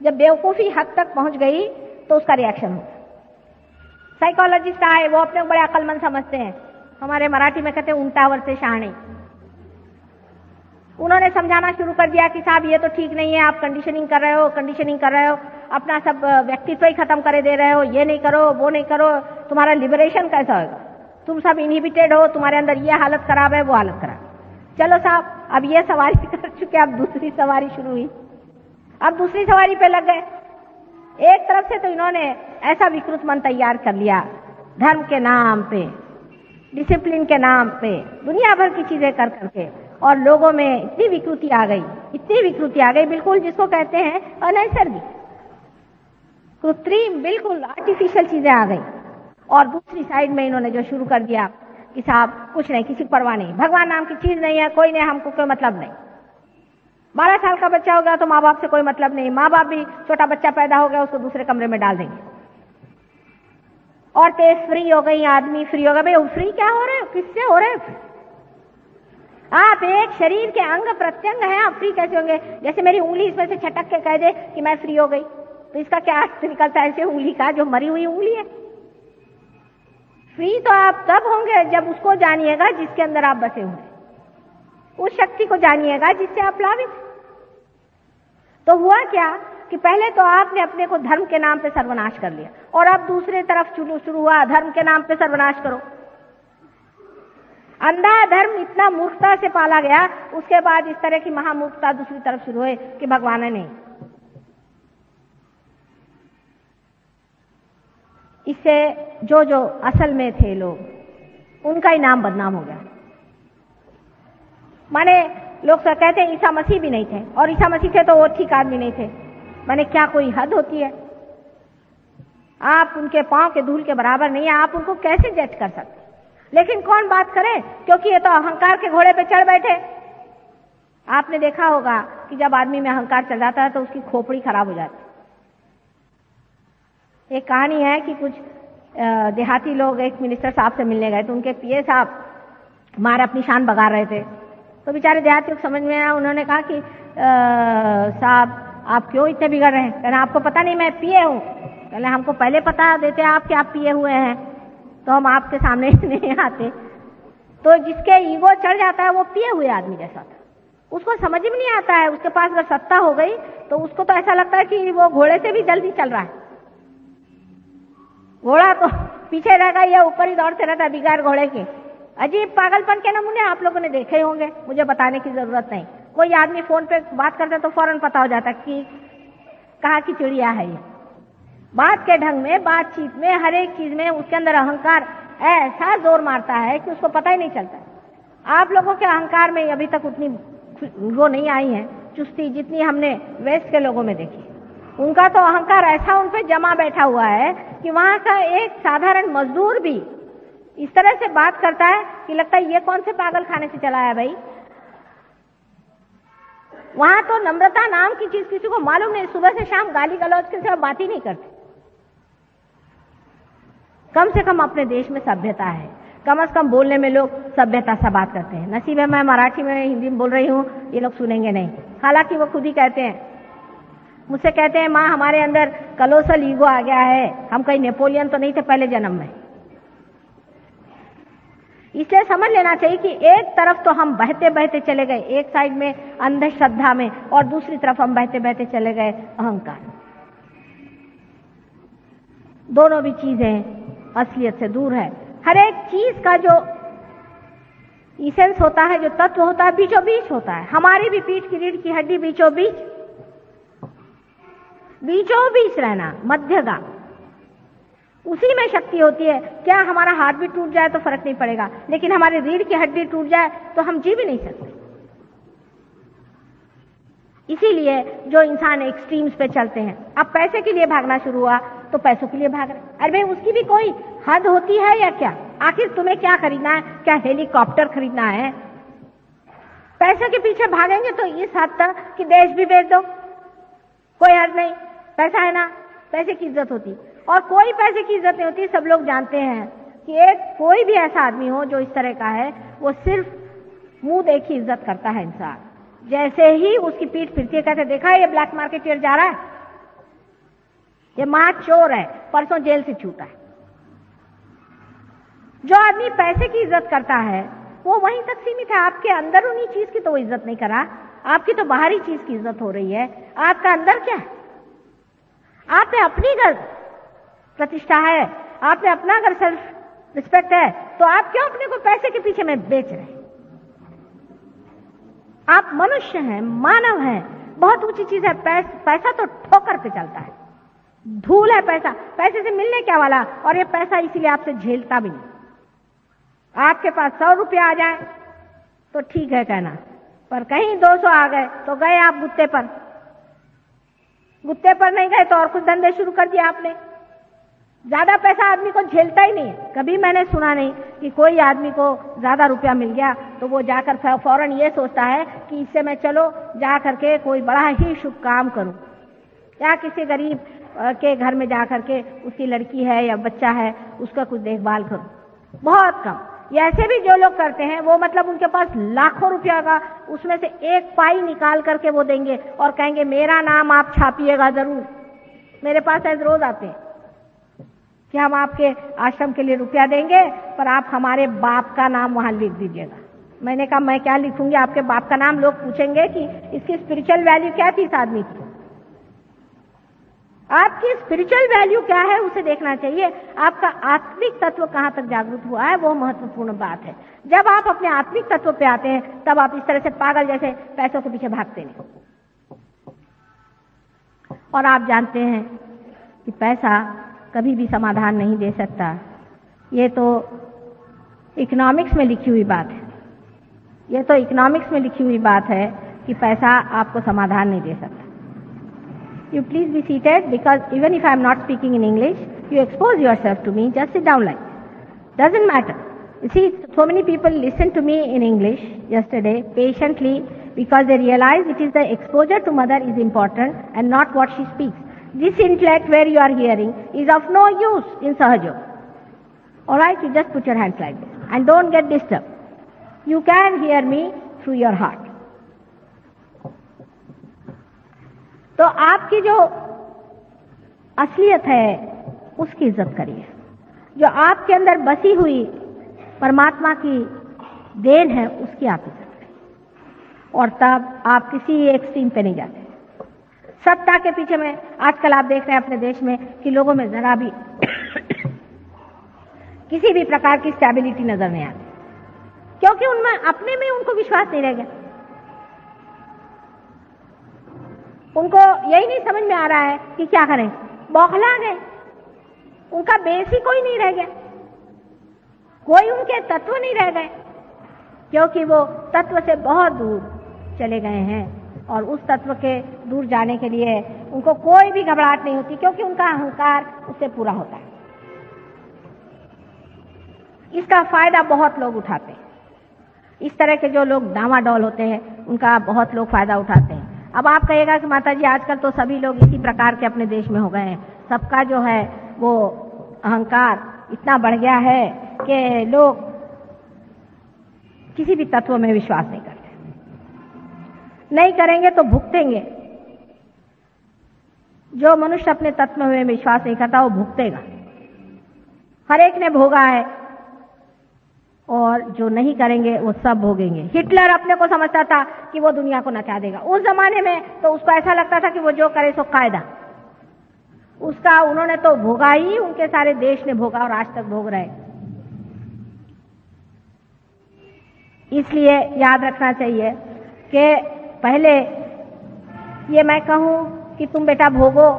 [SPEAKER 3] जब बेवकूफी हद तक पहुंच गई तो उसका रिएक्शन हो गया। साइकोलॉजिस्ट आए, वो अपने बड़े अक्लमंद समझते हैं, हमारे मराठी में कहते हैं उल्टावर से शहाणे। उन्होंने समझाना शुरू कर दिया कि साहब ये तो ठीक नहीं है, आप कंडीशनिंग कर रहे हो, अपना सब व्यक्तित्व ही खत्म करे दे रहे हो, ये नहीं करो, वो नहीं करो, तुम्हारा लिबरेशन कैसा होगा, तुम सब इनहिबिटेड हो, तुम्हारे अंदर ये हालत खराब है, वो हालत खराब। चलो साहब, अब ये सवारी कर चुके, अब दूसरी सवारी शुरू हुई। अब दूसरी सवारी पे लग गए। एक तरफ से तो इन्होंने ऐसा विकृत मन तैयार कर लिया, धर्म के नाम पे, डिसिप्लिन के नाम पे, दुनिया भर की चीजें कर करके, और लोगों में इतनी विकृति आ गई, बिल्कुल जिसको कहते हैं अनैसर्गिक, कृत्रिम, बिल्कुल आर्टिफिशियल चीजें आ गई। और दूसरी साइड में इन्होंने जो शुरू कर दिया कि साहब कुछ नहीं, किसी की परवाह नहीं, भगवान नाम की चीज नहीं है, कोई नहीं, हमको कोई मतलब नहीं। 12 साल का बच्चा हो गया तो माँ बाप से कोई मतलब नहीं, माँ बाप भी छोटा बच्चा पैदा हो गया उसको दूसरे कमरे में डाल देंगे। औरतें फ्री हो गई, आदमी फ्री हो गया। भाई फ्री क्या हो रहे हो, किससे हो रहे हो? आप एक शरीर के अंग प्रत्यंग हैं, आप फ्री कैसे होंगे? जैसे मेरी उंगली इसमें से छटक के कह दे कि मैं फ्री हो गई, तो इसका क्या अर्थ निकलता है? ऐसे उंगली का जो मरी हुई उंगली है। फ्री तो आप तब होंगे जब उसको जानिएगा जिसके अंदर आप बसे हुए, उस शक्ति को जानिएगा जिससे आप प्लावित। तो हुआ क्या कि पहले तो आपने अपने को धर्म के नाम पे सर्वनाश कर लिया, और अब दूसरी तरफ शुरू हुआ धर्म के नाम पे सर्वनाश करो। अंधा धर्म इतना मूर्खता से पाला गया, उसके बाद इस तरह की महामूर्खता दूसरी तरफ शुरू हुई कि भगवान है नहीं। इससे जो असल में थे लोग, उनका ही नाम बदनाम हो गया। माने लोग तो कहते हैं ईसा मसीह भी नहीं थे, और ईसा मसीह थे तो वो ठीक आदमी नहीं थे। माने क्या कोई हद होती है? आप उनके पांव के धूल के बराबर नहीं है, आप उनको कैसे जज कर सकते? लेकिन कौन बात करे, क्योंकि ये तो अहंकार के घोड़े पे चढ़ बैठे। आपने देखा होगा कि जब आदमी में अहंकार चढ़ जाता है तो उसकी खोपड़ी खराब हो जाती है। एक कहानी है कि कुछ देहाती लोग एक मिनिस्टर साहब से मिलने गए, तो उनके पीए साहब मार अपनी शान बगा रहे थे। तो बेचारे देहाती को समझ में आया, उन्होंने कहा कि साहब आप क्यों इतने बिगड़ रहे हैं? कहना आपको पता नहीं मैं पिए हूँ? कहना हमको पहले पता देते आप कि आप पिए हुए हैं तो हम आपके सामने नहीं आते। तो जिसके ईगो चढ़ जाता है वो पिए हुए आदमी जैसा था, उसको समझ में नहीं आता है। उसके पास अगर सत्ता हो गई तो उसको तो ऐसा लगता है कि वो घोड़े से भी जल्दी चल रहा है। घोड़ा तो पीछे रहेगा, या ऊपर ही दौड़ते रहता है बिगाड़ घोड़े के। अजीब पागलपन के नमूने आप लोगों ने देखे होंगे, मुझे बताने की जरूरत नहीं। कोई आदमी फोन पे बात करता है तो फौरन पता हो जाता है कि कहाँ की चिड़िया है ये। बात के ढंग में, बातचीत में, हर एक चीज में उसके अंदर अहंकार ऐसा जोर मारता है कि उसको पता ही नहीं चलता। आप लोगों के अहंकार में अभी तक उतनी वो नहीं आई है चुस्ती जितनी हमने वेस्ट के लोगों में देखी। उनका तो अहंकार ऐसा उन पे जमा बैठा हुआ है कि वहां का एक साधारण मजदूर भी इस तरह से बात करता है कि लगता है ये कौन से पागल खाने से चला है भाई। वहां तो नम्रता नाम की चीज किसी को मालूम नहीं। सुबह से शाम गाली गलौज के सिवा बात ही नहीं करते। कम से कम अपने देश में सभ्यता है, कम से कम बोलने में लोग सभ्यता से बात करते हैं। नसीब है मैं मराठी में हिंदी में बोल रही हूँ, ये लोग सुनेंगे नहीं। हालांकि वो खुद ही कहते हैं, मुझसे कहते हैं माँ हमारे अंदर कलोसल ईगो आ गया है, हम कहीं नेपोलियन तो नहीं थे पहले जन्म में। इसलिए समझ लेना चाहिए कि एक तरफ तो हम बहते बहते चले गए एक साइड में अंधश्रद्धा में, और दूसरी तरफ हम बहते बहते चले गए अहंकार। दोनों भी चीजें असलियत से दूर है। हर एक चीज का जो इसेंस होता है, जो तत्व होता है, बीचों बीच होता है। हमारी भी पीठ की रीढ़ की हड्डी बीचों बीच रहना, मध्यगा, उसी में शक्ति होती है। क्या हमारा हाथ भी टूट जाए तो फर्क नहीं पड़ेगा, लेकिन हमारी रीढ़ की हड्डी टूट जाए तो हम जी भी नहीं सकते। इसीलिए जो इंसान एक्सट्रीम्स पे चलते हैं, अब पैसे के लिए भागना शुरू हुआ तो पैसों के लिए भाग रहे। अरे भाई उसकी भी कोई हद होती है या क्या? आखिर तुम्हें क्या खरीदना है? क्या हेलीकॉप्टर खरीदना है? पैसे के पीछे भागेंगे तो इस हद तक कि देश भी बेच दो, कोई हद नहीं। पैसा है ना पैसे की इज्जत होती, और कोई पैसे की इज्जत नहीं होती। सब लोग जानते हैं कि एक कोई भी ऐसा आदमी हो जो इस तरह का है, वो सिर्फ मुंह देखी इज्जत करता है इंसान। जैसे ही उसकी पीठ फिरती है, कहते देखा है ये ब्लैक मार्केटियर जा रहा है, ये महा चोर है, परसों जेल से छूटा है। जो आदमी पैसे की इज्जत करता है वो वहीं तक सीमित है। आपके अंदर उन्हीं चीज की तो वो इज्जत नहीं कर रहा, आपकी तो बाहरी चीज की इज्जत हो रही है। आपका अंदर क्या है? आप में अपनी अगर प्रतिष्ठा है, आप में अपना अगर सेल्फ रिस्पेक्ट है, तो आप क्यों अपने को पैसे के पीछे में बेच रहे हैं? आप मनुष्य हैं, मानव हैं, बहुत ऊंची चीज है। पैसा तो ठोकर पे चलता है, धूल है पैसा। पैसे से मिलने क्या वाला? और ये पैसा इसीलिए आपसे झेलता भी नहीं। आपके पास 100 रुपया आ जाए तो ठीक है कहना, पर कहीं 200 आ गए तो गए आप गुत्ते पर। गुत्ते पर नहीं गए तो और कुछ धंधे शुरू कर दिए आपने। ज्यादा पैसा आदमी को झेलता ही नहीं है। कभी मैंने सुना नहीं कि कोई आदमी को ज्यादा रुपया मिल गया तो वो जाकर फौरन ये सोचता है कि इससे मैं चलो जा करके कोई बड़ा ही शुभ काम करूं, या किसी गरीब के घर में जा करके उसकी लड़की है या बच्चा है उसका कुछ देखभाल करूं। बहुत कम। ये ऐसे भी जो लोग करते हैं वो मतलब उनके पास लाखों रुपया का उसमें से एक पाई निकाल करके वो देंगे और कहेंगे मेरा नाम आप छापिएगा जरूर। मेरे पास ऐसे रोज आते हैं कि हम आपके आश्रम के लिए रुपया देंगे, पर आप हमारे बाप का नाम वहां लिख दीजिएगा। मैंने कहा मैं क्या लिखूंगी आपके बाप का नाम? लोग पूछेंगे कि इसकी स्पिरिचुअल वैल्यू क्या थी इस आदमी की। आपकी स्पिरिचुअल वैल्यू क्या है उसे देखना चाहिए। आपका आत्मिक तत्व कहां तक जागृत हुआ है वो महत्वपूर्ण बात है। जब आप अपने आत्मिक तत्व पे आते हैं तब आप इस तरह से पागल जैसे पैसों के पीछे भागते नहीं। और आप जानते हैं कि पैसा कभी भी समाधान नहीं दे सकता। ये तो इकोनॉमिक्स में लिखी हुई बात है। ये तो इकोनॉमिक्स में लिखी हुई बात है कि पैसा आपको समाधान नहीं दे सकता। You please be seated, because even if I am not speaking in English, you expose yourself to me. Just sit down like. Doesn't matter. You see, so many people listened to me in English yesterday patiently because they realize it is the exposure to mother is important and not what she speaks. This intellect where you are hearing is of no use in Sahaja. Alright, you just put your hands like this and don't get disturbed. You can hear me through your heart. तो आपकी जो असलियत है उसकी इज्जत करिए। जो आपके अंदर बसी हुई परमात्मा की देन है उसकी आप इज्जत करिए, और तब आप किसी एक्सट्रीम पे नहीं जाते। सत्ता के पीछे में आजकल आप देख रहे हैं अपने देश में कि लोगों में जरा भी किसी भी प्रकार की स्टेबिलिटी नजर नहीं आती, क्योंकि उनमें अपने में उनको विश्वास नहीं रह गया। उनको यही नहीं समझ में आ रहा है कि क्या करें, बौखला गए। उनका बेस ही कोई नहीं रह गया, कोई उनके तत्व नहीं रह गए, क्योंकि वो तत्व से बहुत दूर चले गए हैं। और उस तत्व के दूर जाने के लिए उनको कोई भी घबराहट नहीं होती, क्योंकि उनका अहंकार उससे पूरा होता है। इसका फायदा बहुत लोग उठाते हैं। इस तरह के जो लोग डामाडोल होते हैं उनका बहुत लोग फायदा उठाते हैं। अब आप कहिएगा कि माता जी आजकल तो सभी लोग इसी प्रकार के अपने देश में हो गए हैं। सबका जो है वो अहंकार इतना बढ़ गया है कि लोग किसी भी तत्व में विश्वास नहीं करते। नहीं करेंगे तो भुगतेंगे। जो मनुष्य अपने तत्व में विश्वास नहीं करता वो भुगतेगा। हर एक ने भोगा है, और जो नहीं करेंगे वो सब भोगेंगे। हिटलर अपने को समझता था कि वो दुनिया को नचा देगा। उस जमाने में तो उसको ऐसा लगता था कि वो जो करे सो कायदा। उसका उन्होंने तो भोगा ही, उनके सारे देश ने भोगा और आज तक भोग रहे। इसलिए याद रखना चाहिए कि पहले ये मैं कहूं कि तुम बेटा भोगो,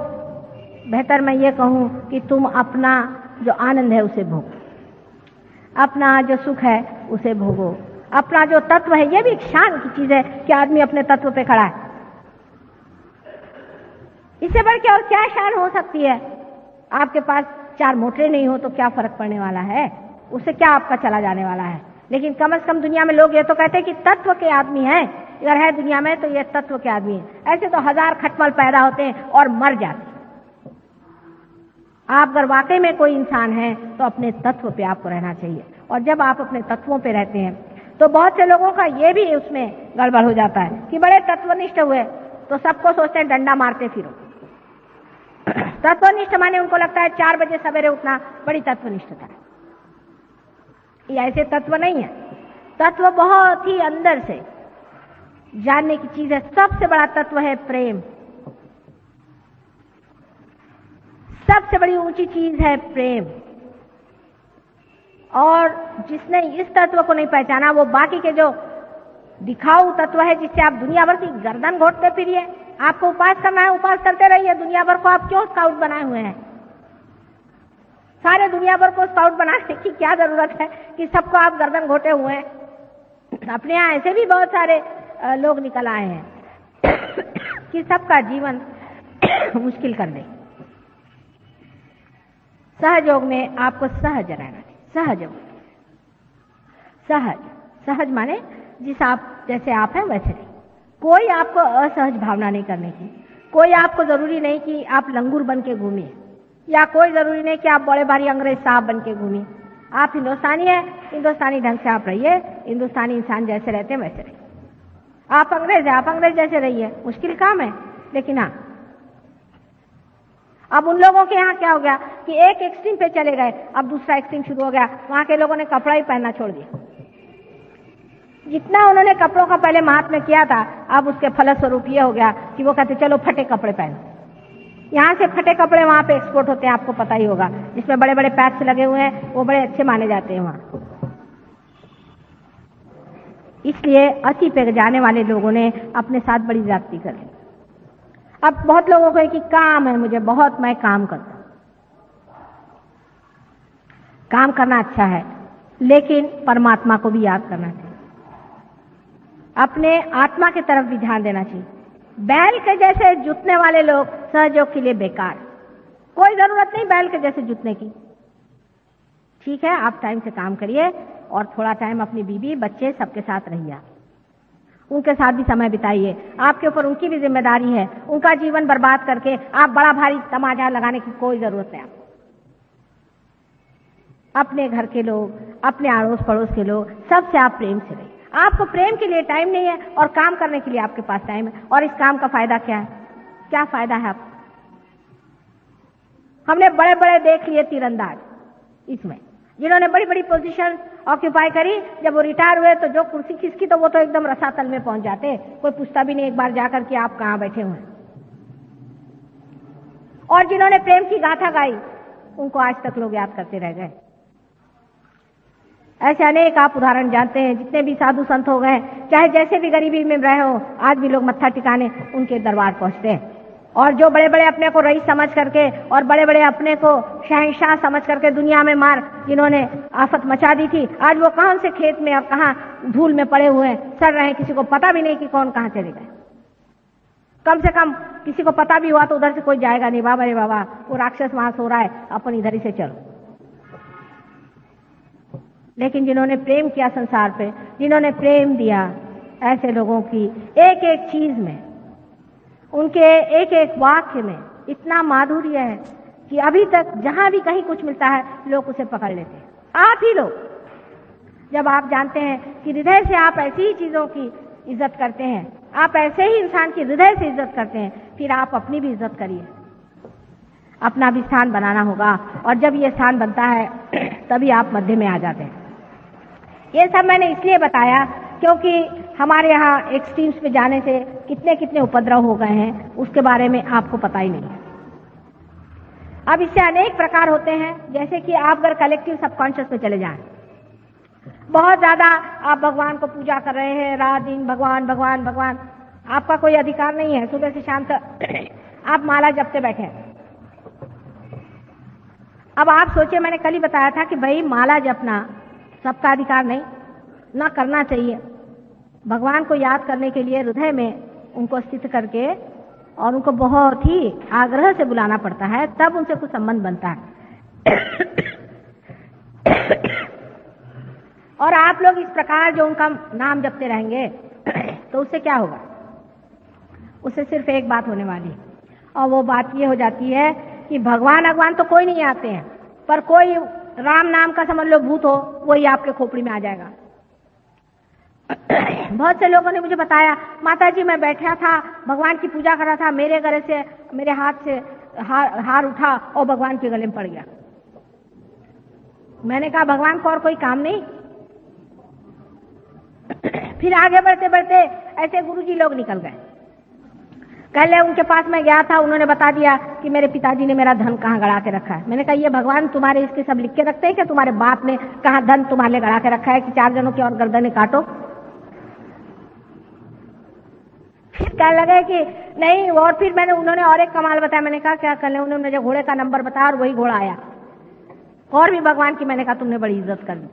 [SPEAKER 3] बेहतर मैं ये कहूं कि तुम अपना जो आनंद है उसे भोगो, अपना जो सुख है उसे भोगो, अपना जो तत्व है। ये भी एक शान की चीज है कि आदमी अपने तत्व पे खड़ा है। इससे बढ़ के और क्या शान हो सकती है? आपके पास 4 मोटरें नहीं हो तो क्या फर्क पड़ने वाला है? उससे क्या आपका चला जाने वाला है? लेकिन कम से कम दुनिया में लोग ये तो कहते हैं कि तत्व के आदमी हैं। अगर है दुनिया में तो ये तत्व के आदमी है। ऐसे तो 1000 खटमल पैदा होते हैं और मर जाते हैं। आप अगर वाकई में कोई इंसान है तो अपने तत्व पे आपको रहना चाहिए। और जब आप अपने तत्वों पे रहते हैं तो बहुत से लोगों का ये भी उसमें गड़बड़ हो जाता है कि बड़े तत्वनिष्ठ हुए तो सबको सोचते हैं डंडा मारते फिरो। तत्वनिष्ठ माने उनको लगता है 4 बजे सवेरे उठना बड़ी तत्वनिष्ठता है। ये ऐसे तत्व नहीं है। तत्व बहुत ही अंदर से जानने की चीज है। सबसे बड़ा तत्व है प्रेम। सबसे बड़ी ऊंची चीज है प्रेम। और जिसने इस तत्व को नहीं पहचाना वो बाकी के जो दिखाऊ तत्व है जिससे आप दुनिया भर की गर्दन घोटते फिरिए। आपको उपास करना है, उपास करते रहिए। दुनिया भर को आप क्यों स्काउट बनाए हुए हैं? सारे दुनिया भर को स्काउट बनाने की क्या जरूरत है कि सबको आप गर्दन घोटे हुए हैं? अपने यहाँ ऐसे भी बहुत सारे लोग निकल आए हैं कि सबका जीवन मुश्किल कर दे। सहयोग में आपको सहज रहना चाहिए। सहज सहज सहज माने जैसे आप हैं वैसे नहीं। कोई आपको असहज भावना नहीं करने की। कोई आपको जरूरी नहीं कि आप लंगूर बन के घूमिए, या कोई जरूरी नहीं कि आप बड़े भारी अंग्रेज साहब बन के घूमिए। आप हिंदुस्तानी हैं, हिंदुस्तानी ढंग से आप रहिए। हिंदुस्तानी इंसान जैसे रहते हैं वैसे रहिए। आप अंग्रेज हैं, आप अंग्रेज जैसे रहिए। मुश्किल काम है, लेकिन हाँ। अब उन लोगों के यहाँ क्या हो गया कि एक एक्सट्रीम पे चले गए, अब दूसरा एक्सट्रीम शुरू हो गया। वहां के लोगों ने कपड़ा ही पहनना छोड़ दिया। जितना उन्होंने कपड़ों का पहले महात्म्य किया था, अब उसके फलस्वरूप ये हो गया कि वो कहते चलो फटे कपड़े पहनो। यहाँ से फटे कपड़े वहां पे एक्सपोर्ट होते हैं, आपको पता ही होगा, जिसमें बड़े बड़े पैक्स लगे हुए हैं, वो बड़े अच्छे माने जाते हैं वहां। इसलिए अति पे जाने वाले लोगों ने अपने साथ बड़ी ज्यादती कर ली। अब बहुत लोगों को है कि काम है मुझे बहुत, मैं काम करता हूं। काम करना अच्छा है, लेकिन परमात्मा को भी याद करना चाहिए। अपने आत्मा की तरफ भी ध्यान देना चाहिए। बैल के जैसे जुतने वाले लोग सहयोग के लिए बेकार। कोई जरूरत नहीं बैल के जैसे जुतने की। ठीक है, आप टाइम से काम करिए और थोड़ा टाइम अपनी बीवी बच्चे सबके साथ रहिए। उनके साथ भी समय बिताइए। आपके ऊपर उनकी भी जिम्मेदारी है। उनका जीवन बर्बाद करके आप बड़ा भारी तमाचा लगाने की कोई जरूरत नहीं। अपने घर के लोग, अपने अड़ोस पड़ोस के लोग, सबसे आप प्रेम से रहिए। आपको प्रेम के लिए टाइम नहीं है और काम करने के लिए आपके पास टाइम है, और इस काम का फायदा क्या है? क्या फायदा है आपको? हमने बड़े बड़े देख लिए तीरंदाज इसमें, जिन्होंने बड़ी बड़ी पोजीशन ऑक्यूपाई करी। जब वो रिटायर हुए तो जो कुर्सी खिसकी तो वो तो एकदम रसातल में पहुंच जाते। कोई पूछता भी नहीं एक बार जाकर कि आप कहां बैठे हुए हैं। और जिन्होंने प्रेम की गाथा गाई उनको आज तक लोग याद करते रह गए। ऐसे अनेक आप उदाहरण जानते हैं। जितने भी साधु संत हो गए, चाहे जैसे भी गरीबी में रहे हो, आज भी लोग मत्था टिकाने उनके दरबार पहुंचते हैं। और जो बड़े बड़े अपने को रईस समझ करके और बड़े बड़े अपने को शहंशाह समझ करके दुनिया में जिन्होंने आफत मचा दी थी, आज वो कहां से खेत में और कहां धूल में पड़े हुए हैं, सड़ रहे हैं। किसी को पता भी नहीं कि कौन कहां चले गए। कम से कम किसी को पता भी हुआ तो उधर से कोई जाएगा नहीं, बाबा रे बाबा वो राक्षस वहां सो रहा है, अपन इधर ही से चलो। लेकिन जिन्होंने प्रेम किया संसार पे, जिन्होंने प्रेम दिया, ऐसे लोगों की एक एक चीज में, उनके एक एक वाक्य में इतना माधुर्य है कि अभी तक जहां भी कहीं कुछ मिलता है लोग उसे पकड़ लेते हैं। आप ही लोग, जब आप जानते हैं कि हृदय से आप ऐसी ही चीजों की इज्जत करते हैं, आप ऐसे ही इंसान की हृदय से इज्जत करते हैं, फिर आप अपनी भी इज्जत करिए। अपना भी स्थान बनाना होगा, और जब ये स्थान बनता है तभी आप मध्य में आ जाते हैं। ये सब मैंने इसलिए बताया क्योंकि हमारे यहाँ एक्सट्रीम्स पे जाने से कितने कितने उपद्रव हो गए हैं, उसके बारे में आपको पता ही नहीं है। अब इससे अनेक प्रकार होते हैं। जैसे कि आप अगर कलेक्टिव सबकॉन्शियस में चले जाएं, बहुत ज्यादा आप भगवान को पूजा कर रहे हैं, रात दिन भगवान भगवान भगवान, आपका कोई अधिकार नहीं है। सुबह से शाम तक आप माला जपते बैठे हैं। अब आप सोचिए, मैंने कल ही बताया था कि भाई माला जपना सबका अधिकार नहीं, ना करना चाहिए। भगवान को याद करने के लिए हृदय में उनको स्थित करके और उनको बहुत ही आग्रह से बुलाना पड़ता है, तब उनसे कुछ संबंध बनता है। और आप लोग इस प्रकार जो उनका नाम जपते रहेंगे तो उससे क्या होगा? उससे सिर्फ एक बात होने वाली है, और वो बात ये हो जाती है कि भगवान तो कोई नहीं आते हैं, पर कोई राम नाम का समझ लो भूत हो, वही आपके खोपड़ी में आ जाएगा। बहुत से लोगों ने मुझे बताया, माता जी मैं बैठा था, भगवान की पूजा कर रहा था, मेरे गले से, मेरे हाथ से हार उठा और भगवान के गले में पड़ गया। मैंने कहा भगवान को और कोई काम नहीं। फिर आगे बढ़ते बढ़ते ऐसे गुरुजी लोग निकल गए। कल उनके पास मैं गया था, उन्होंने बता दिया कि मेरे पिताजी ने मेरा धन कहाँ गड़ा के रखा है। मैंने कहा ये भगवान तुम्हारे इसके सब लिख के रखते हैं कि तुम्हारे बाप ने कहाँ धन तुम्हारे लिए गड़ा के रखा है कि 4 जनों की और गर्दनें काटो। फिर कहने लगे कि नहीं, और फिर उन्होंने और एक कमाल बताया। मैंने कहा क्या कर ले? उन्होंने मुझे घोड़े का नंबर बताया और वही घोड़ा आया, और भी भगवान की। मैंने कहा तुमने बड़ी इज्जत कर दी।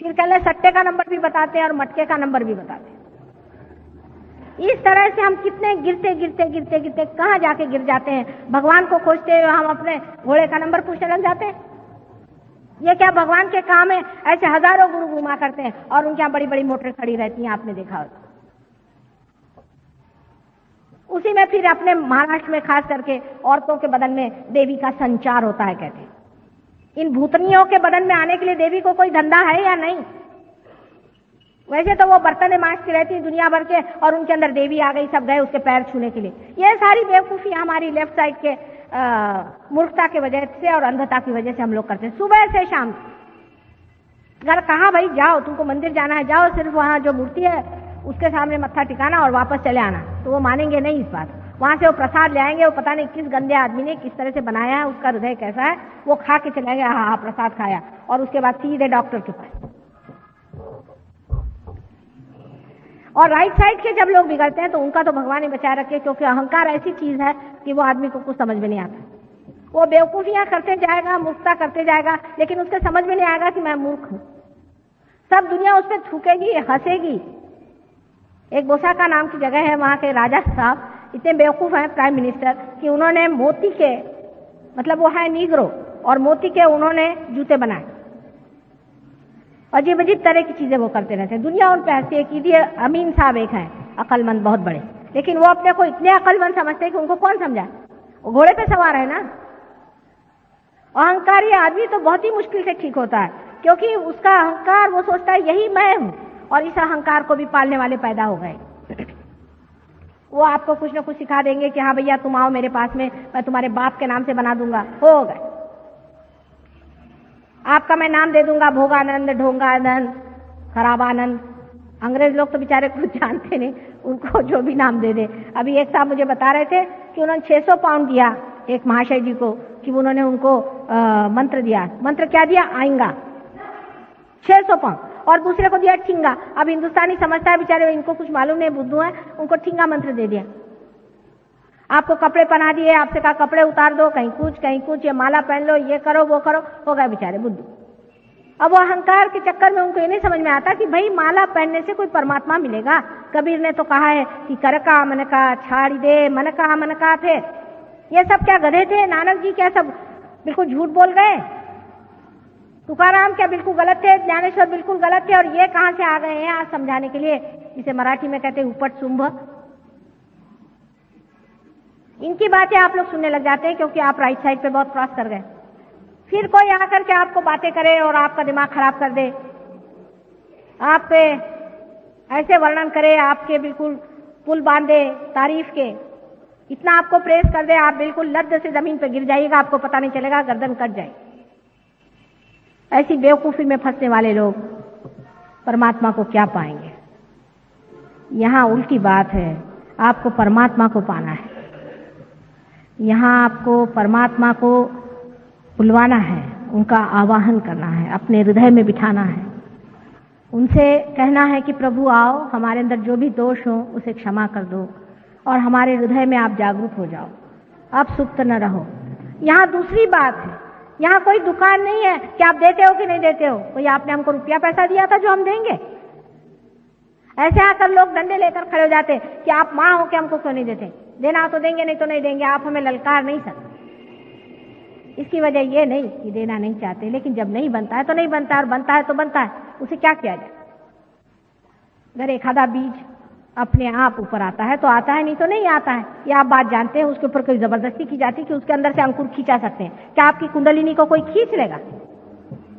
[SPEAKER 3] फिर कहले सट्टे का नंबर भी बताते हैं और मटके का नंबर भी बताते हैं। इस तरह से हम कितने गिरते गिरते गिरते गिरते कहाँ जाके गिर जाते हैं। भगवान को खोजते हुए हम अपने घोड़े का नंबर पूछने लग जाते हैं। ये क्या भगवान के काम है? ऐसे हजारों गुरु घुमा करते हैं और उनके यहाँ बड़ी बड़ी मोटरें खड़ी रहती हैं, आपने देखा होगा। उसी में फिर अपने महाराष्ट्र में खास करके औरतों के बदन में देवी का संचार होता है, कहते हैं। इन भूतनियों के बदन में आने के लिए देवी को कोई धंधा है या नहीं? वैसे तो वो बर्तन मांजती रहती है दुनिया भर के, और उनके अंदर देवी आ गई, सब गए उसके पैर छूने के लिए। ये सारी बेवकूफी हमारी लेफ्ट साइड के मूर्खता की वजह से और अंधता की वजह से हम लोग करते हैं। सुबह से शाम घर कहाँ भाई जाओ, तुमको मंदिर जाना है जाओ, सिर्फ वहां जो मूर्ति है उसके सामने मत्था टिकाना और वापस चले आना। तो वो मानेंगे नहीं इस बात। वहां से वो प्रसाद ले आएंगे, वो पता नहीं किस गंदे आदमी ने किस तरह से बनाया है, उसका हृदय कैसा है, वो खा के चले गए, हाँ प्रसाद खाया, और उसके बाद सीधे डॉक्टर के पास। और राइट साइड के जब लोग बिगड़ते हैं तो उनका तो भगवान ही बचाए रखे, क्योंकि अहंकार ऐसी चीज है कि वो आदमी को कुछ समझ में नहीं आता। वो बेवकूफियां करते जाएगा, मूर्खता करते जाएगा, लेकिन उसके समझ में नहीं आएगा कि मैं मूर्ख हूं। सब दुनिया उस पर थूकेगी, हंसेगी। एक बोसाका नाम की जगह है, वहां के राजा साहब इतने बेवकूफ हैं, प्राइम मिनिस्टर, कि उन्होंने मोती के, मतलब वो है नीग्रो, और मोती के उन्होंने जूते बनाए। अजीब अजीब तरह की चीजें वो करते रहते हैं। दुनिया उन पे हंसती है कि ये अमीन साहब एक हैं अकलमंद बहुत बड़े, लेकिन वो अपने को इतने अकलमंद समझते हैं कि उनको कौन समझाए। वो घोड़े पे सवार है ना। अहंकारी आदमी तो बहुत ही मुश्किल से ठीक होता है, क्योंकि उसका अहंकार, वो सोचता है यही मैं हूं, और इस अहंकार को भी पालने वाले पैदा हो गए। वो आपको कुछ न कुछ सिखा देंगे कि हाँ भैया तुम आओ मेरे पास में, मैं तुम्हारे बाप के नाम से बना दूंगा, हो गए। आपका मैं नाम दे दूंगा, भोगानंद, ढोंगानंद, खराबानंद। अंग्रेज लोग तो बेचारे कुछ जानते नहीं, उनको जो भी नाम दे दे। अभी एक साहब मुझे बता रहे थे कि उन्होंने 600 पाउंड दिया एक महाशय जी को, कि उन्होंने उनको मंत्र दिया। मंत्र क्या दिया? आएगा 600 पाउंड, और दूसरे को दिया ठिंगा। अब हिंदुस्तानी समझता है बेचारे, इनको कुछ मालूम नहीं, बुद्धू है, उनको ठिंगा मंत्र दे दिया। आपको कपड़े पहना दिए, आपसे कहा कपड़े उतार दो, कहीं कुछ, ये माला पहन लो, ये करो वो करो, हो गए बेचारे बुद्धू। अब वो अहंकार के चक्कर में उनको ये नहीं समझ में आता कि भाई माला पहनने से कोई परमात्मा मिलेगा। कबीर ने तो कहा है कि कर का मन का छाड़ी दे, मन का थे। ये सब क्या गधे थे? नानक जी क्या सब बिल्कुल झूठ बोल गए? तुकाराम क्या बिल्कुल गलत थे? ज्ञानेश्वर बिल्कुल गलत थे? और ये कहां से आ गए हैं आज समझाने के लिए? इसे मराठी में कहते हैं उपट शुंभ। इनकी बातें आप लोग सुनने लग जाते हैं क्योंकि आप राइट साइड पे बहुत क्रॉस कर गए। फिर कोई आकर के आपको बातें करे और आपका दिमाग खराब कर दे, आप पे ऐसे वर्णन करे, आपके बिल्कुल पुल बांधे तारीफ के, इतना आपको प्रेस कर दे, आप बिल्कुल लद्द से जमीन पे गिर जाइएगा, आपको पता नहीं चलेगा, गर्दन कट जाए। ऐसी बेवकूफी में फंसने वाले लोग परमात्मा को क्या पाएंगे? यहां उल्टी बात है, आपको परमात्मा को पाना है। यहां आपको परमात्मा को बुलवाना है, उनका आवाहन करना है, अपने हृदय में बिठाना है, उनसे कहना है कि प्रभु आओ, हमारे अंदर जो भी दोष हो उसे क्षमा कर दो और हमारे हृदय में आप जागरूक हो जाओ, आप सुप्त न रहो। यहाँ दूसरी बात है, यहाँ कोई दुकान नहीं है कि आप देते हो कि नहीं देते हो, कोई आपने हमको रुपया पैसा दिया था जो हम देंगे। ऐसे आकर लोग डंडे लेकर खड़े हो जाते कि आप माँ हो कि हमको क्यों नहीं देते, देना तो देंगे नहीं तो नहीं देंगे, आप हमें ललकार नहीं सकते। इसकी वजह ये नहीं कि देना नहीं चाहते, लेकिन जब नहीं बनता है तो नहीं बनता है, और बनता है तो बनता है, उसे क्या किया जाए। अगर एखादा बीज अपने आप ऊपर आता है तो आता है, नहीं तो नहीं आता है। ये आप बात जानते हैं। उसके ऊपर कोई जबरदस्ती की जाती है कि उसके अंदर से अंकुर खींचा सकते हैं। क्या आपकी कुंडलिनी को कोई खींच लेगा?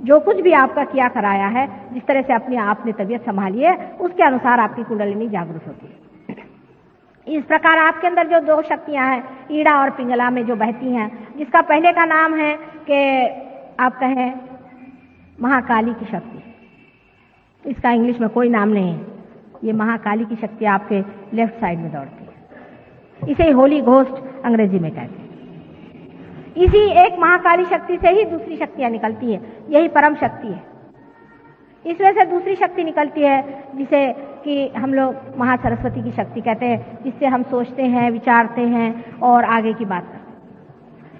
[SPEAKER 3] जो कुछ भी आपका किया कराया है, जिस तरह से अपनी आपने तबीयत संभाली है, उसके अनुसार आपकी कुंडलिनी जागृत होती है। इस प्रकार आपके अंदर जो दो शक्तियां हैं, ईड़ा और पिंगला में जो बहती हैं, जिसका पहले का नाम है कि आप कहें महाकाली की शक्ति, इसका इंग्लिश में कोई नाम नहीं है। ये महाकाली की शक्ति आपके लेफ्ट साइड में दौड़ती है। इसे होली घोस्ट अंग्रेजी में कहते हैं। इसी एक महाकाली शक्ति से ही दूसरी शक्तियां निकलती है। यही परम शक्ति है। इसमें से दूसरी शक्ति निकलती है जिसे कि हम लोग महासरस्वती की शक्ति कहते हैं, जिससे हम सोचते हैं, विचारते हैं और आगे की बात करते हैं।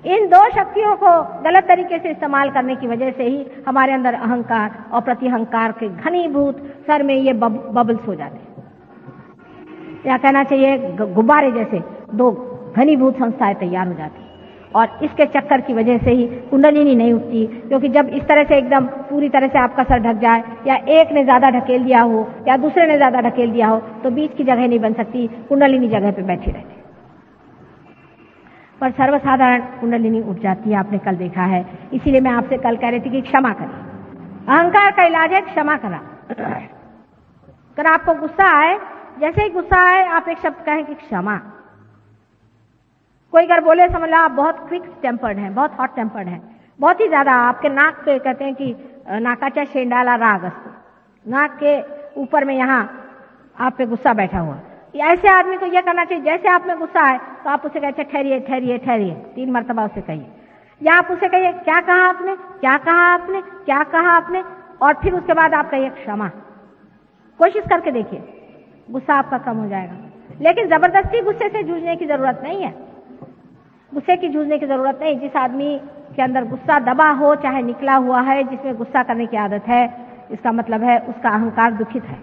[SPEAKER 3] इन दो शक्तियों को गलत तरीके से इस्तेमाल करने की वजह से ही हमारे अंदर अहंकार और प्रतिअहंकार के घनीभूत सर में ये बबल्स हो जाते हैं, या कहना चाहिए गुब्बारे जैसे दो घनीभूत संस्थाएं तैयार हो जाती हैं। और इसके चक्कर की वजह से ही कुंडलिनी नहीं उठती, क्योंकि जब इस तरह से एकदम पूरी तरह से आपका सर ढक जाए, या एक ने ज्यादा ढकेल दिया हो या दूसरे ने ज्यादा ढकेल दिया हो, तो बीच की जगह नहीं बन सकती, कुंडलिनी जगह पे बैठी रहती। पर सर्वसाधारण कुंडलिनी उठ जाती है, आपने कल देखा है। इसीलिए मैं आपसे कल कह रही थी कि क्षमा करें। अहंकार का इलाज है क्षमा करना। अगर आपको गुस्सा आए, जैसे ही गुस्सा आए आप एक शब्द कहें कि क्षमा। कोई अगर बोले समझ लो आप बहुत क्विक टेम्पर्ड हैं, बहुत हॉट टेम्पर्ड हैं, बहुत ही ज्यादा, आपके नाक पे कहते हैं कि नाकाचा शेंडाला राग अस्तु, नाक के ऊपर में यहाँ आप पे गुस्सा बैठा हुआ। ऐसे आदमी को यह करना चाहिए, जैसे आप में गुस्सा आए तो आप उसे कहते ठहरिए ठहरिए ठहरिए, 3 मरतबा उसे कहिए, या आप उसे कहिए क्या कहा आपने, क्या कहा आपने, क्या कहा आपने, और फिर उसके बाद आप कहिए क्षमा। कोशिश करके देखिए, गुस्सा आपका कम हो जाएगा। लेकिन जबरदस्ती गुस्से से जूझने की जरूरत नहीं है। गुस्से की जूझने की जरूरत नहीं। जिस आदमी के अंदर गुस्सा दबा हो, चाहे निकला हुआ है, जिसमें गुस्सा करने की आदत है, इसका मतलब है उसका अहंकार दुखित है,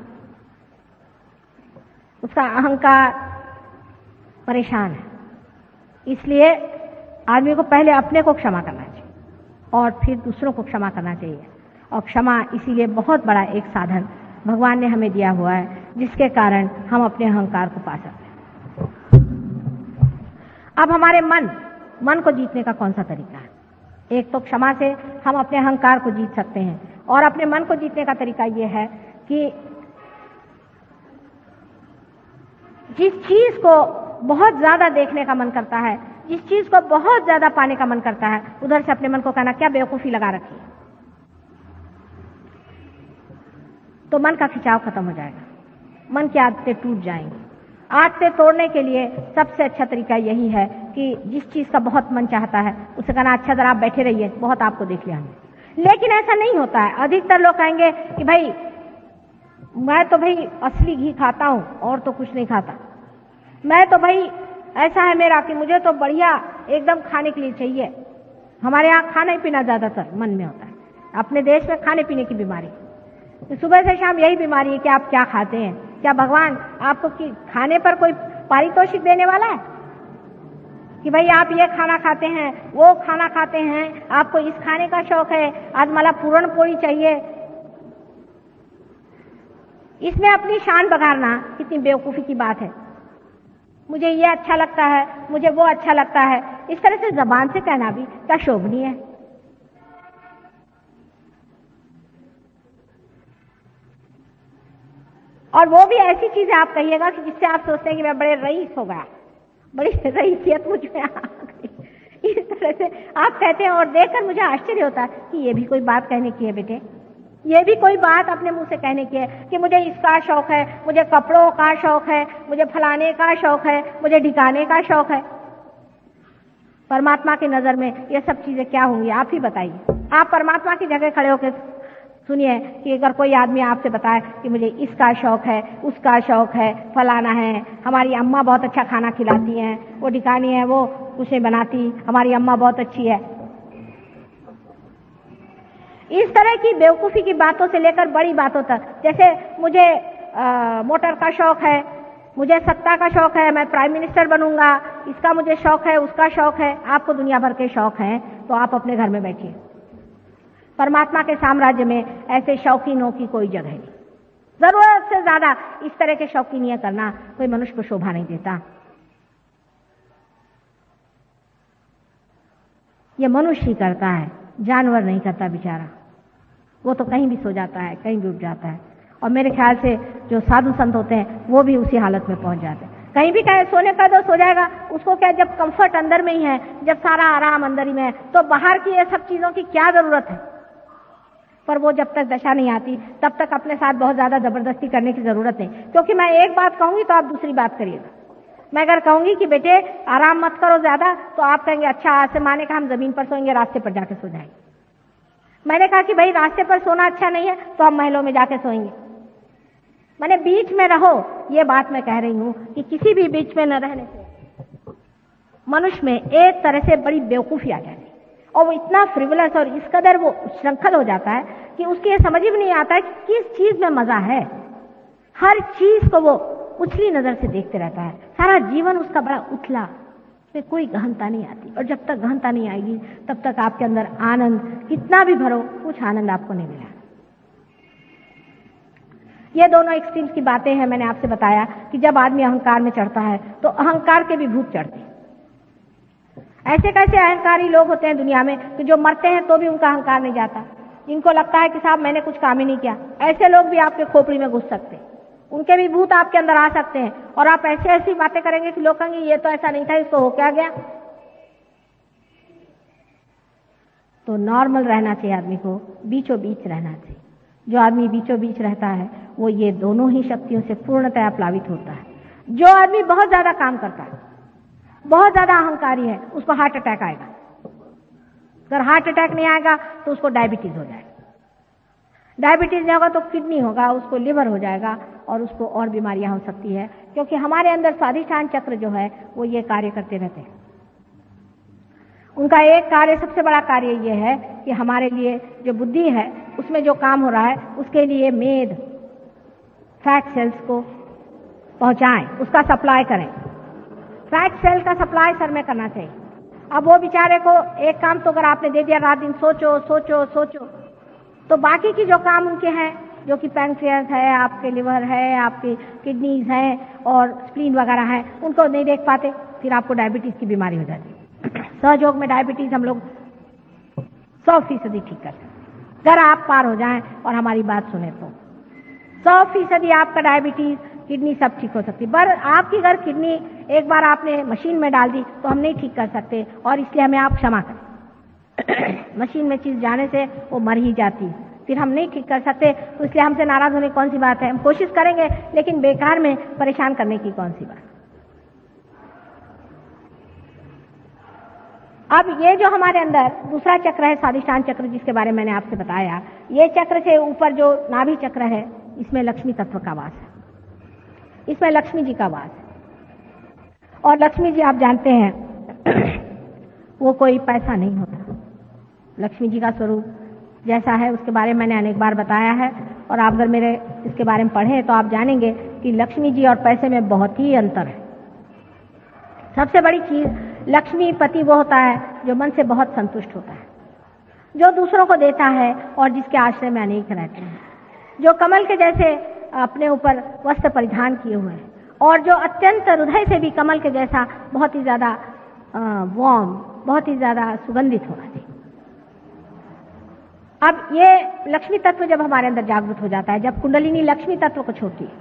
[SPEAKER 3] उसका अहंकार परेशान है। इसलिए आदमी को पहले अपने को क्षमा करना चाहिए और फिर दूसरों को क्षमा करना चाहिए। और क्षमा इसीलिए बहुत बड़ा एक साधन भगवान ने हमें दिया हुआ है, जिसके कारण हम अपने अहंकार को पा सकते हैं। अब हमारे मन को जीतने का कौन सा तरीका है? एक तो क्षमा से हम अपने अहंकार को जीत सकते हैं, और अपने मन को जीतने का तरीका यह है कि जिस चीज को बहुत ज्यादा देखने का मन करता है, जिस चीज को बहुत ज्यादा पाने का मन करता है, उधर से अपने मन को कहना क्या बेवकूफी लगा रखी है, तो मन का खिंचाव खत्म हो जाएगा, मन की आदतें टूट जाएंगी। आदतें तोड़ने के लिए सबसे अच्छा तरीका यही है कि जिस चीज का बहुत मन चाहता है उसे कहना अच्छा जरा आप बैठे रहिए, बहुत आपको देख लिया हमने। लेकिन ऐसा नहीं होता है। अधिकतर लोग कहेंगे कि भाई मैं तो भाई असली घी खाता हूं और तो कुछ नहीं खाता, मैं तो भाई ऐसा है मेरा कि मुझे तो बढ़िया एकदम खाने के लिए चाहिए। हमारे यहाँ खाने पीना ज्यादातर मन में होता है, अपने देश में खाने पीने की बीमारी, तो सुबह से शाम यही बीमारी है कि आप क्या खाते हैं। क्या भगवान आपको खाने पर कोई पारितोषिक देने वाला है कि भाई आप ये खाना खाते हैं, वो खाना खाते हैं, आपको इस खाने का शौक है, आज मला पूरण पोड़ी चाहिए। इसमें अपनी शान बघारना कितनी बेवकूफी की बात है। मुझे ये अच्छा लगता है, मुझे वो अच्छा लगता है, इस तरह से जबान से कहना भी क्या शोभनीय है। और वो भी ऐसी चीजें आप कहिएगा कि जिससे आप सोचते हैं कि मैं बड़े रईस हो गया, बड़ी रईसियत मुझ में आ गई, इस तरह से आप कहते हैं। और देखकर मुझे आश्चर्य होता है कि ये भी कोई बात कहने की है बेटे, ये भी कोई बात अपने मुंह से कहने की है कि मुझे इसका शौक है, मुझे कपड़ों का शौक है, मुझे फलाने का शौक है, मुझे ढिकाने का शौक है। परमात्मा की नजर में ये सब चीजें क्या होंगी आप ही बताइए। आप परमात्मा की जगह खड़े होकर सुनिए कि अगर कोई आदमी आपसे बताए कि मुझे इसका शौक है, उसका शौक है, फलाना है, हमारी अम्मा बहुत अच्छा खाना खिलाती हैं, वो ढिकानी है, वो कुछ नहीं बनाती, हमारी अम्मा बहुत अच्छी है। इस तरह की बेवकूफी की बातों से लेकर बड़ी बातों तक, जैसे मुझे मोटर का शौक है, मुझे सत्ता का शौक है, मैं प्राइम मिनिस्टर बनूंगा, इसका मुझे शौक है, उसका शौक है। आपको दुनिया भर के शौक हैं तो आप अपने घर में बैठिए। परमात्मा के साम्राज्य में ऐसे शौकीनों की कोई जगह नहीं। जरूरत से ज्यादा इस तरह के शौकीनियां करना कोई मनुष्य को शोभा नहीं देता। ये मनुष्य ही करता है, जानवर नहीं करता बेचारा। वो तो कहीं भी सो जाता है, कहीं भी उठ जाता है। और मेरे ख्याल से जो साधु संत होते हैं वो भी उसी हालत में पहुंच जाते हैं। कहीं भी कहे सोने का तो सो जाएगा, उसको क्या, जब कंफर्ट अंदर में ही है, जब सारा आराम अंदर ही में है, तो बाहर की ये सब चीजों की क्या जरूरत है। पर वो जब तक दशा नहीं आती तब तक अपने साथ बहुत ज्यादा जबरदस्ती करने की जरूरत नहीं। क्योंकि मैं एक बात कहूंगी तो आप दूसरी बात करिएगा। मैं अगर कहूंगी कि बेटे आराम मत करो ज्यादा, तो आप कहेंगे अच्छा आज से माने का हम जमीन पर सोएंगे, रास्ते पर जाके सो जाएंगे। मैंने कहा कि भाई रास्ते पर सोना अच्छा नहीं है तो हम महलों में जाके सोएंगे। मैंने बीच में रहो, ये बात मैं कह रही हूं कि किसी भी बीच में न रहने से मनुष्य में एक तरह से बड़ी बेवकूफी आ जाती है और वो इतना फ्रिवलस और इस कदर वो श्रृंखल हो जाता है कि उसकी ये समझ ही नहीं आता है कि किस चीज में मजा है। हर चीज को वो उछली नजर से देखते रहता है, सारा जीवन उसका बड़ा उथला, उसमें कोई गहनता नहीं आती। और जब तक गहनता नहीं आएगी तब तक आपके अंदर आनंद कितना भी भरो, कुछ आनंद आपको नहीं मिला। ये दोनों एक्सट्रीम्स की बातें हैं। मैंने आपसे बताया कि जब आदमी अहंकार में चढ़ता है तो अहंकार के भी भूत चढ़ते हैं। ऐसे कैसे अहंकारी लोग होते हैं दुनिया में कि जो मरते हैं तो भी उनका अहंकार नहीं जाता, जिनको लगता है कि साहब मैंने कुछ काम ही नहीं किया। ऐसे लोग भी आपके खोपड़ी में घुस सकते हैं, उनके भी भूत आपके अंदर आ सकते हैं और आप ऐसी ऐसी बातें करेंगे कि लोग कहेंगे ये तो ऐसा नहीं था, इसको हो क्या गया। तो नॉर्मल रहना चाहिए आदमी को, बीचों बीच रहना चाहिए। जो आदमी बीचों बीच रहता है वो ये दोनों ही शक्तियों से पूर्णतया प्लावित होता है। जो आदमी बहुत ज्यादा काम करता है, बहुत ज्यादा अहंकारी है, उसको हार्ट अटैक आएगा। अगर हार्ट अटैक नहीं आएगा तो उसको डायबिटीज हो जाएगा, डायबिटीज नहीं होगा तो किडनी होगा, उसको लिवर हो जाएगा और उसको और बीमारियां हो सकती है। क्योंकि हमारे अंदर स्वाधिष्ठान चक्र जो है वो ये कार्य करते रहते हैं। उनका एक कार्य, सबसे बड़ा कार्य ये है कि हमारे लिए जो बुद्धि है उसमें जो काम हो रहा है उसके लिए मेद फैट सेल्स को पहुंचाएं, उसका सप्लाई करें। फैट सेल का सप्लाई सर में करना चाहिए। अब वो बेचारे को एक काम तो अगर आपने दे दिया, रात दिन सोचो सोचो सोचो, तो बाकी की जो काम उनके हैं, जो कि पैंक्रियास है, आपके लिवर है, आपकी किडनीज हैं और स्प्लीन वगैरह है, उनको नहीं देख पाते, फिर आपको डायबिटीज की बीमारी हो जाती है। सहयोग में डायबिटीज हम लोग 100% ठीक कर सकते, अगर आप पार हो जाएं और हमारी बात सुने तो 100% आपका डायबिटीज, किडनी सब ठीक हो सकती है। पर आपकी अगर किडनी एक बार आपने मशीन में डाल दी तो हम नहीं ठीक कर सकते और इसलिए हमें आप क्षमा करें। मशीन में चीज जाने से वो मर ही जाती है, फिर हम नहीं ठीक कर सकते, तो इसलिए हमसे नाराज होने कौन सी बात है। हम कोशिश करेंगे लेकिन बेकार में परेशान करने की कौन सी बात। अब ये जो हमारे अंदर दूसरा चक्र है स्वाधिष्ठान चक्र, जिसके बारे में मैंने आपसे बताया, ये चक्र से ऊपर जो नाभि चक्र है इसमें लक्ष्मी तत्व का वास है, इसमें लक्ष्मी जी का वास है। और लक्ष्मी जी आप जानते हैं वो कोई पैसा नहीं होता। लक्ष्मी जी का स्वरूप जैसा है उसके बारे में मैंने अनेक बार बताया है और आप अगर मेरे इसके बारे में पढ़ें तो आप जानेंगे कि लक्ष्मी जी और पैसे में बहुत ही अंतर है। सबसे बड़ी चीज लक्ष्मी पति वो होता है जो मन से बहुत संतुष्ट होता है, जो दूसरों को देता है और जिसके आश्रय में अनेक रहते हैं, जो कमल के जैसे अपने ऊपर वस्त्र परिधान किए हुए हैं और जो अत्यंत हृदय से भी कमल के जैसा बहुत ही ज्यादा वार्म, बहुत ही ज्यादा सुगंधित होना चाहिए। अब ये लक्ष्मी तत्व जब हमारे अंदर जागृत हो जाता है, जब कुंडलिनी लक्ष्मी तत्व को छोड़ती है,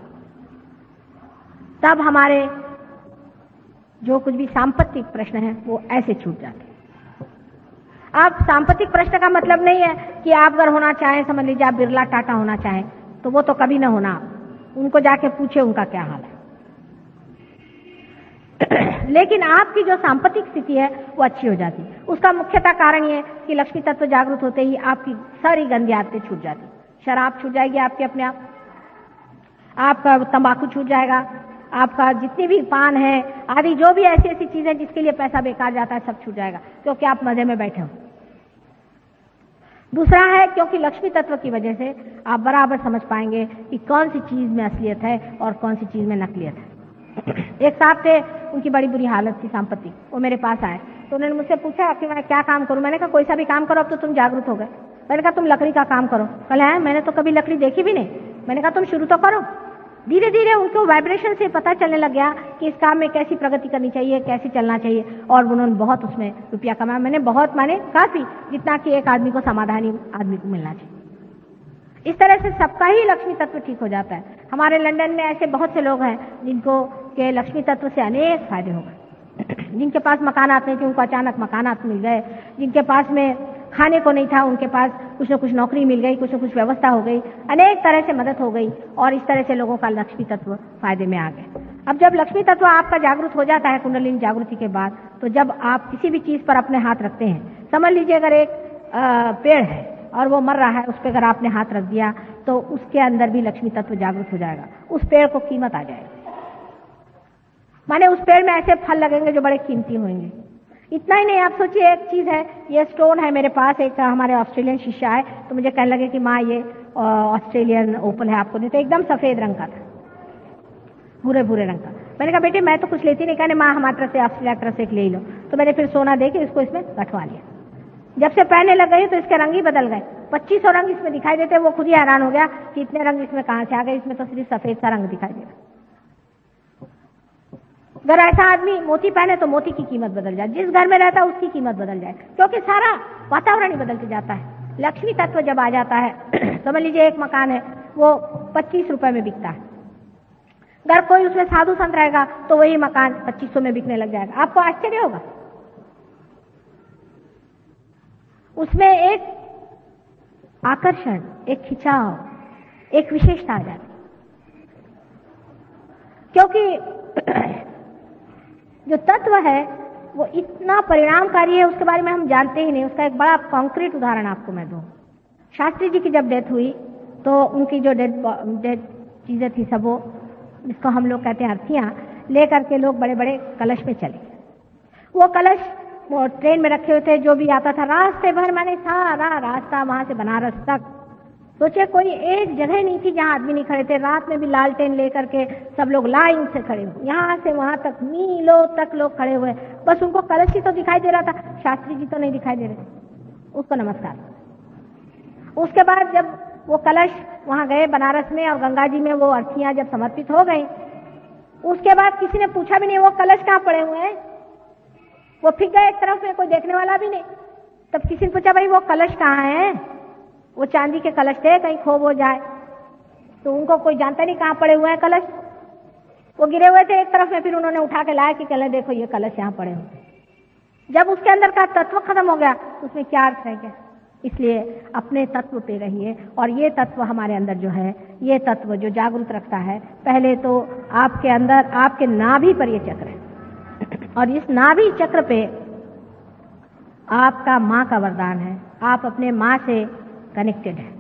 [SPEAKER 3] तब हमारे जो कुछ भी सांपत्तिक प्रश्न है वो ऐसे छूट जाते हैं। अब सांपत्तिक प्रश्न का मतलब नहीं है कि आप अगर होना चाहें, समझ लीजिए आप बिरला टाटा होना चाहें तो वो तो कभी ना होना, उनको जाके पूछे उनका क्या हाल है। लेकिन आपकी जो सांपत्तिक स्थिति है वो अच्छी हो जाती है। उसका मुख्यतः कारण ये कि लक्ष्मी तत्व जागृत होते ही आपकी सारी गंदी आदतें छूट जाती। शराब छूट जाएगी आपके अपने आप, आपका तंबाकू छूट जाएगा, आपका जितनी भी पान है आदि जो भी ऐसी ऐसी चीजें जिसके लिए पैसा बेकार जाता है सब छूट जाएगा, क्योंकि आप मजे में बैठे हो। दूसरा है क्योंकि लक्ष्मी तत्व की वजह से आप बराबर समझ पाएंगे कि कौन सी चीज में असलियत है और कौन सी चीज में नकलियत है। एक साहब थे, उनकी बड़ी बुरी हालत थी संपत्ति, वो मेरे पास आए तो उन्होंने मुझसे पूछा कि मैं क्या काम करूं। मैंने कहा कोई सा भी काम करो, अब तो तुम जागरूक हो गए। मैंने कहा तुम लकड़ी का काम करो। कल है मैंने तो कभी लकड़ी देखी भी नहीं, मैंने कहा तुम शुरू तो करो। धीरे धीरे उनको वाइब्रेशन से पता चलने लग गया कि इस काम में कैसी प्रगति करनी चाहिए, कैसे चलना चाहिए, और उन्होंने बहुत उसमें रुपया कमाया। मैंने बहुत माने काफी, जितना कि एक आदमी को समाधानी आदमी को मिलना चाहिए। इस तरह से सबका ही लक्ष्मी तत्व ठीक हो जाता है। हमारे लंदन में ऐसे बहुत से लोग हैं जिनको के लक्ष्मी तत्व से अनेक फायदे हो गए। जिनके पास मकानात नहीं थे उनको अचानक मकानात मिल गए, जिनके पास में खाने को नहीं था उनके पास कुछ न कुछ नौकरी मिल गई, कुछ न कुछ व्यवस्था हो गई, अनेक तरह से मदद हो गई, और इस तरह से लोगों का लक्ष्मी तत्व फायदे में आ गए। अब जब लक्ष्मी तत्व आपका जागृत हो जाता है कुंडलिनी जागृति के बाद, तो जब आप किसी भी चीज पर अपने हाथ रखते हैं, समझ लीजिए अगर एक पेड़ है और वो मर रहा है, उस पर अगर आपने हाथ रख दिया तो उसके अंदर भी लक्ष्मी तत्व जागृत हो जाएगा, उस पेड़ को कीमत आ जाएगी। माने उस पेड़ में ऐसे फल लगेंगे जो बड़े कीमती होंगे। इतना ही नहीं, आप सोचिए एक चीज है, ये स्टोन है मेरे पास, एक हमारे ऑस्ट्रेलियन शिष्य आए तो मुझे कहने लगे कि माँ ये ऑस्ट्रेलियन ओपल है आपको नहीं, तो एकदम सफेद रंग का था, भूरे भूरे रंग का। मैंने कहा बेटे मैं तो कुछ लेती नहीं, कहने माँ हमारी तरफ से ऑस्ट्रेलिया की तरफ से एक ले लो। तो मैंने फिर सोना दे के इसको इसमें गठवा लिया। जब से पहनने लग गई तो इसके रंग ही बदल गए, 2500 रंग इसमें दिखाई देते। वो खुद ही हैरान हो गया कि इतने रंग इसमें कहाँ से आ गए, इसमें तो सिर्फ सफेद सा रंग दिखाई दे रहा। अगर ऐसा आदमी मोती पहने तो मोती की कीमत बदल जाए, जिस घर में रहता है उसकी कीमत बदल जाए, क्योंकि सारा वातावरण ही बदलते जाता है। लक्ष्मी तत्व जब आ जाता है, समझ लीजिए एक मकान है वो 25 रुपए में बिकता है, अगर कोई उसमें साधु संत रहेगा तो वही मकान 2500 में बिकने लग जाएगा। आपको आश्चर्य होगा, उसमें एक आकर्षण, एक खिंचाव, एक विशेषता आ जाती, क्योंकि जो तत्व है वो इतना परिणामकारी है, उसके बारे में हम जानते ही नहीं। उसका एक बड़ा कॉन्क्रीट उदाहरण आपको मैं दूं। शास्त्री जी की जब डेथ हुई तो उनकी जो डेड चीजें थी सब, वो जिसको हम लोग कहते हैं अर्थियां, लेकर के लोग बड़े बड़े कलश में चले। वो कलश वो ट्रेन में रखे हुए थे, जो भी आता था रास्ते भर, मैंने सारा रास्ता वहां से बनारस तक, सोचिए कोई एक जगह नहीं थी जहां आदमी नहीं खड़े थे। रात में भी लालटेन लेकर के सब लोग लाइन से खड़े हुए, यहां से वहां तक मीलों तक लोग खड़े हुए, बस उनको कलश ही तो दिखाई दे रहा था, शास्त्री जी तो नहीं दिखाई दे रहे। उसको नमस्कार। उसके बाद जब वो कलश वहां गए बनारस में और गंगा जी में वो अर्थियां जब समर्पित हो गई, उसके बाद किसी ने पूछा भी नहीं वो कलश कहाँ पड़े हुए हैं, वो फिर गए एक तरफ में, कोई देखने वाला भी नहीं। तब किसी ने पूछा भाई वो कलश कहाँ है, वो चांदी के कलश थे, कहीं खो हो जाए, तो उनको कोई जानता नहीं कहाँ पड़े हुए हैं कलश, वो गिरे हुए थे एक तरफ में, फिर उन्होंने उठा के लाया कि कल देखो ये कलश यहाँ पड़े हुए। जब उसके अंदर का तत्व खत्म हो गया उसमें क्या अर्थ है क्या? इसलिए अपने तत्व पे रहिए, और ये तत्व हमारे अंदर जो है, ये तत्व जो जागरूक रखता है, पहले तो आपके अंदर आपके नाभि पर ये चक्र है, और इस नाभि चक्र पे आपका माँ का वरदान है, आप अपने माँ से कनेक्टेड है।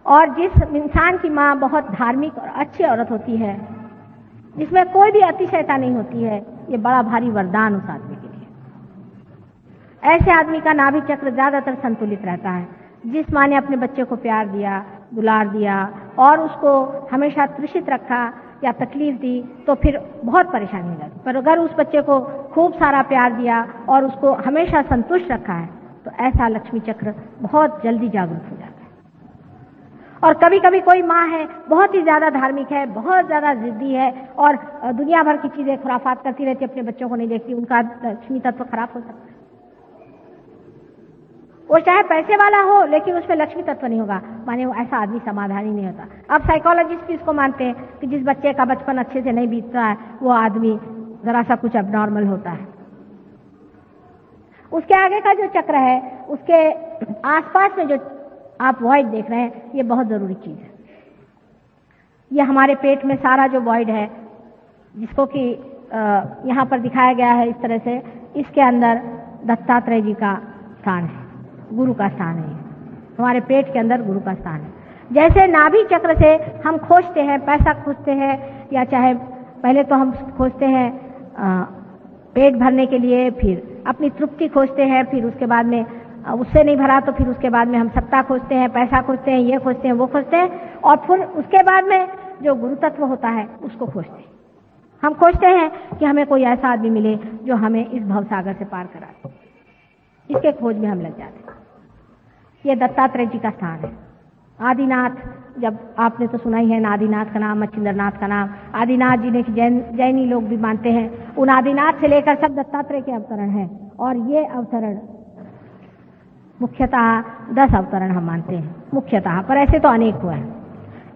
[SPEAKER 3] और जिस इंसान की माँ बहुत धार्मिक और अच्छी औरत होती है, जिसमें कोई भी अतिशयता नहीं होती है, ये बड़ा भारी वरदान उस आदमी के लिए। ऐसे आदमी का नाभि चक्र ज्यादातर संतुलित रहता है। जिस माँ ने अपने बच्चे को प्यार दिया, दुलार दिया और उसको हमेशा तृषित रखा या तकलीफ दी, तो फिर बहुत परेशानी हो जाती। पर अगर उस बच्चे को खूब सारा प्यार दिया और उसको हमेशा संतुष्ट रखा है, तो ऐसा लक्ष्मी चक्र बहुत जल्दी जागरूक हो जाता है। और कभी कभी कोई माँ है बहुत ही ज्यादा धार्मिक है, बहुत ज्यादा जिद्दी है, और दुनिया भर की चीजें खुराफात करती रहती है, अपने बच्चों को नहीं देखती, उनका लक्ष्मी तत्व खराब हो सकता है। वो चाहे पैसे वाला हो लेकिन उसमें लक्ष्मी तत्व नहीं होगा, माने वो ऐसा आदमी समाधानी नहीं होता। अब साइकोलॉजिस्ट भी इसको मानते हैं कि जिस बच्चे का बचपन अच्छे से नहीं बीतता है, वो आदमी जरा सा कुछ अबनॉर्मल होता है। उसके आगे का जो चक्र है, उसके आसपास में जो आप वॉइड देख रहे हैं, ये बहुत जरूरी चीज है। ये हमारे पेट में सारा जो वॉइड है, जिसको कि यहाँ पर दिखाया गया है इस तरह से, इसके अंदर दत्तात्रेय जी का स्थान है, गुरु का स्थान है। हमारे पेट के अंदर गुरु का स्थान है। जैसे नाभि चक्र से हम खोजते हैं, पैसा खोजते हैं, या चाहे पहले तो हम खोजते हैं पेट भरने के लिए, फिर अपनी तृप्ति खोजते हैं, फिर उसके बाद में उससे नहीं भरा तो फिर उसके बाद में हम सत्ता खोजते हैं, पैसा खोजते हैं, ये खोजते हैं, वो खोजते हैं, और फिर उसके बाद में जो गुरु तत्व होता है उसको खोजते हैं। हम खोजते हैं कि हमें कोई ऐसा आदमी मिले जो हमें इस भवसागर से पार करा दे। इसके खोज में हम लग जाते हैं। ये दत्तात्रेय जी का स्थान है। आदिनाथ, जब आपने तो सुना ही है आदिनाथ का नाम, मच्छिंद्रनाथ का नाम, आदिनाथ जिन्हें जैनी लोग भी मानते हैं, उन आदिनाथ से लेकर सब दत्तात्रेय के अवतरण हैं। और ये अवतरण मुख्यतः 10 अवतरण हम मानते हैं मुख्यतः, पर ऐसे तो अनेक हुए हैं।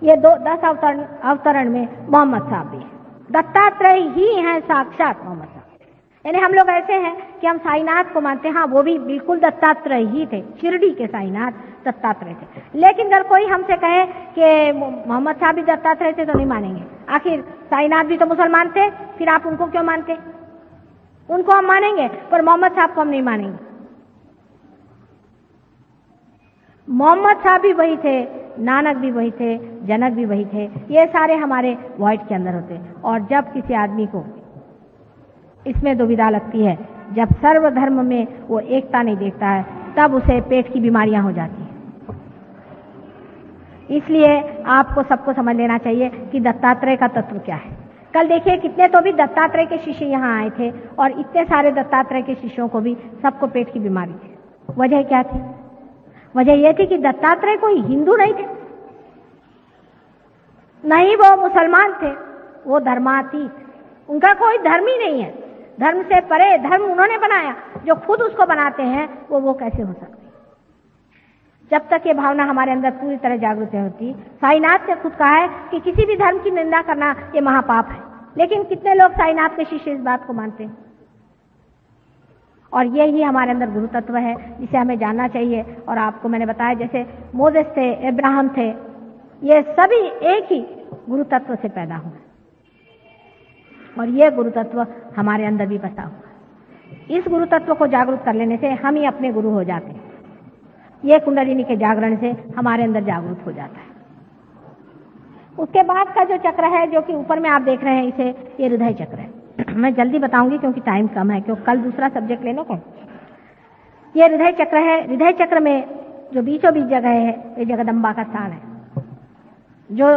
[SPEAKER 3] ये 10 अवतरण में मोहम्मद साहब भी है। दत्तात्रेय ही हैं साक्षात मोहम्मद साहब। यानी हम लोग ऐसे हैं कि हम साईनाथ को मानते हैं, हाँ वो भी बिल्कुल दत्तात्रेय ही थे, शिरडी के साईनाथ दत्तात्रेय थे। लेकिन अगर कोई हमसे कहे कि मोहम्मद साहब भी दत्तात्रेय थे तो नहीं मानेंगे। आखिर साईनाथ भी तो मुसलमान थे, फिर आप उनको क्यों मानते? उनको हम मानेंगे पर मोहम्मद साहब को हम नहीं मानेंगे। मोहम्मद साहब भी वही थे, नानक भी वही थे, जनक भी वही थे, ये सारे हमारे वॉइड के अंदर होते। और जब किसी आदमी को इसमें दुविधा लगती है, जब सर्वधर्म में वो एकता नहीं देखता है, तब उसे पेट की बीमारियां हो जाती हैं। इसलिए आपको सबको समझ लेना चाहिए कि दत्तात्रेय का तत्व क्या है। कल देखिए कितने तो भी दत्तात्रेय के शिष्य यहाँ आए थे और इतने सारे दत्तात्रेय के शिष्यों को भी सबको पेट की बीमारी थी। वजह क्या थी? वजह यह थी कि दत्तात्रेय कोई हिंदू नहीं थे, नहीं वो मुसलमान थे, वो धर्मातीत, उनका कोई धर्म ही नहीं है, धर्म से परे धर्म उन्होंने बनाया। जो खुद उसको बनाते हैं वो कैसे हो सकते? जब तक ये भावना हमारे अंदर पूरी तरह जागृत होती। साईनाथ ने खुद कहा है कि किसी भी धर्म की निंदा करना ये महापाप है, लेकिन कितने लोग साईनाथ के शिष्य इस बात को मानते हैं। और ये ही हमारे अंदर गुरु तत्व है जिसे हमें जानना चाहिए। और आपको मैंने बताया जैसे मोसेस थे, अब्राहम थे, ये सभी एक ही गुरु तत्व से पैदा हुए और ये गुरु तत्व हमारे अंदर भी बसा हुआ। इस गुरु तत्व को जागरूक कर लेने से हम ही अपने गुरु हो जाते हैं। ये कुंडलिनी के जागरण से हमारे अंदर जागरूक हो जाता है। उसके बाद का जो चक्र है, जो कि ऊपर में आप देख रहे हैं, इसे ये हृदय चक्र है। मैं जल्दी बताऊंगी क्योंकि टाइम कम है, क्योंकि कल दूसरा सब्जेक्ट लेने को। ये हृदय चक्र है। हृदय चक्र में जो बीचों बीच जगह है, ये जगदम्बा का स्थान है। जो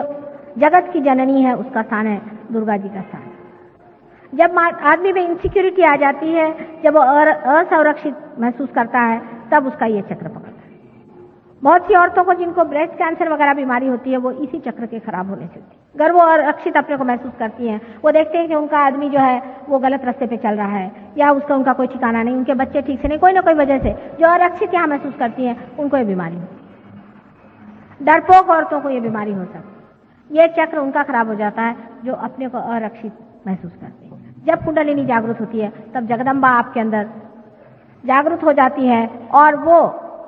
[SPEAKER 3] जगत की जननी है उसका स्थान है, दुर्गा जी का स्थान। जब आदमी में इनसिक्योरिटी आ जाती है, जब वो असंरक्षित महसूस करता है, तब उसका ये चक्र पकड़ता है। बहुत सी औरतों को जिनको ब्रेस्ट कैंसर वगैरह बीमारी होती है, वो इसी चक्र के खराब होने से होती है। अगर वो अरक्षित अपने को महसूस करती हैं, वो देखते हैं कि उनका आदमी जो है वो गलत रास्ते पे चल रहा है, या उनका कोई ठिकाना नहीं, उनके बच्चे ठीक से नहीं, कोई ना कोई वजह से जो अरक्षित यहाँ महसूस करती हैं, उनको ये बीमारी होती है। डरपोक औरतों को ये बीमारी हो सकती है। ये चक्र उनका खराब हो जाता है जो अपने को अरक्षित महसूस करते हैं। जब कुंडलिनी जागृत होती है, तब जगदम्बा आपके अंदर जागृत हो जाती है और वो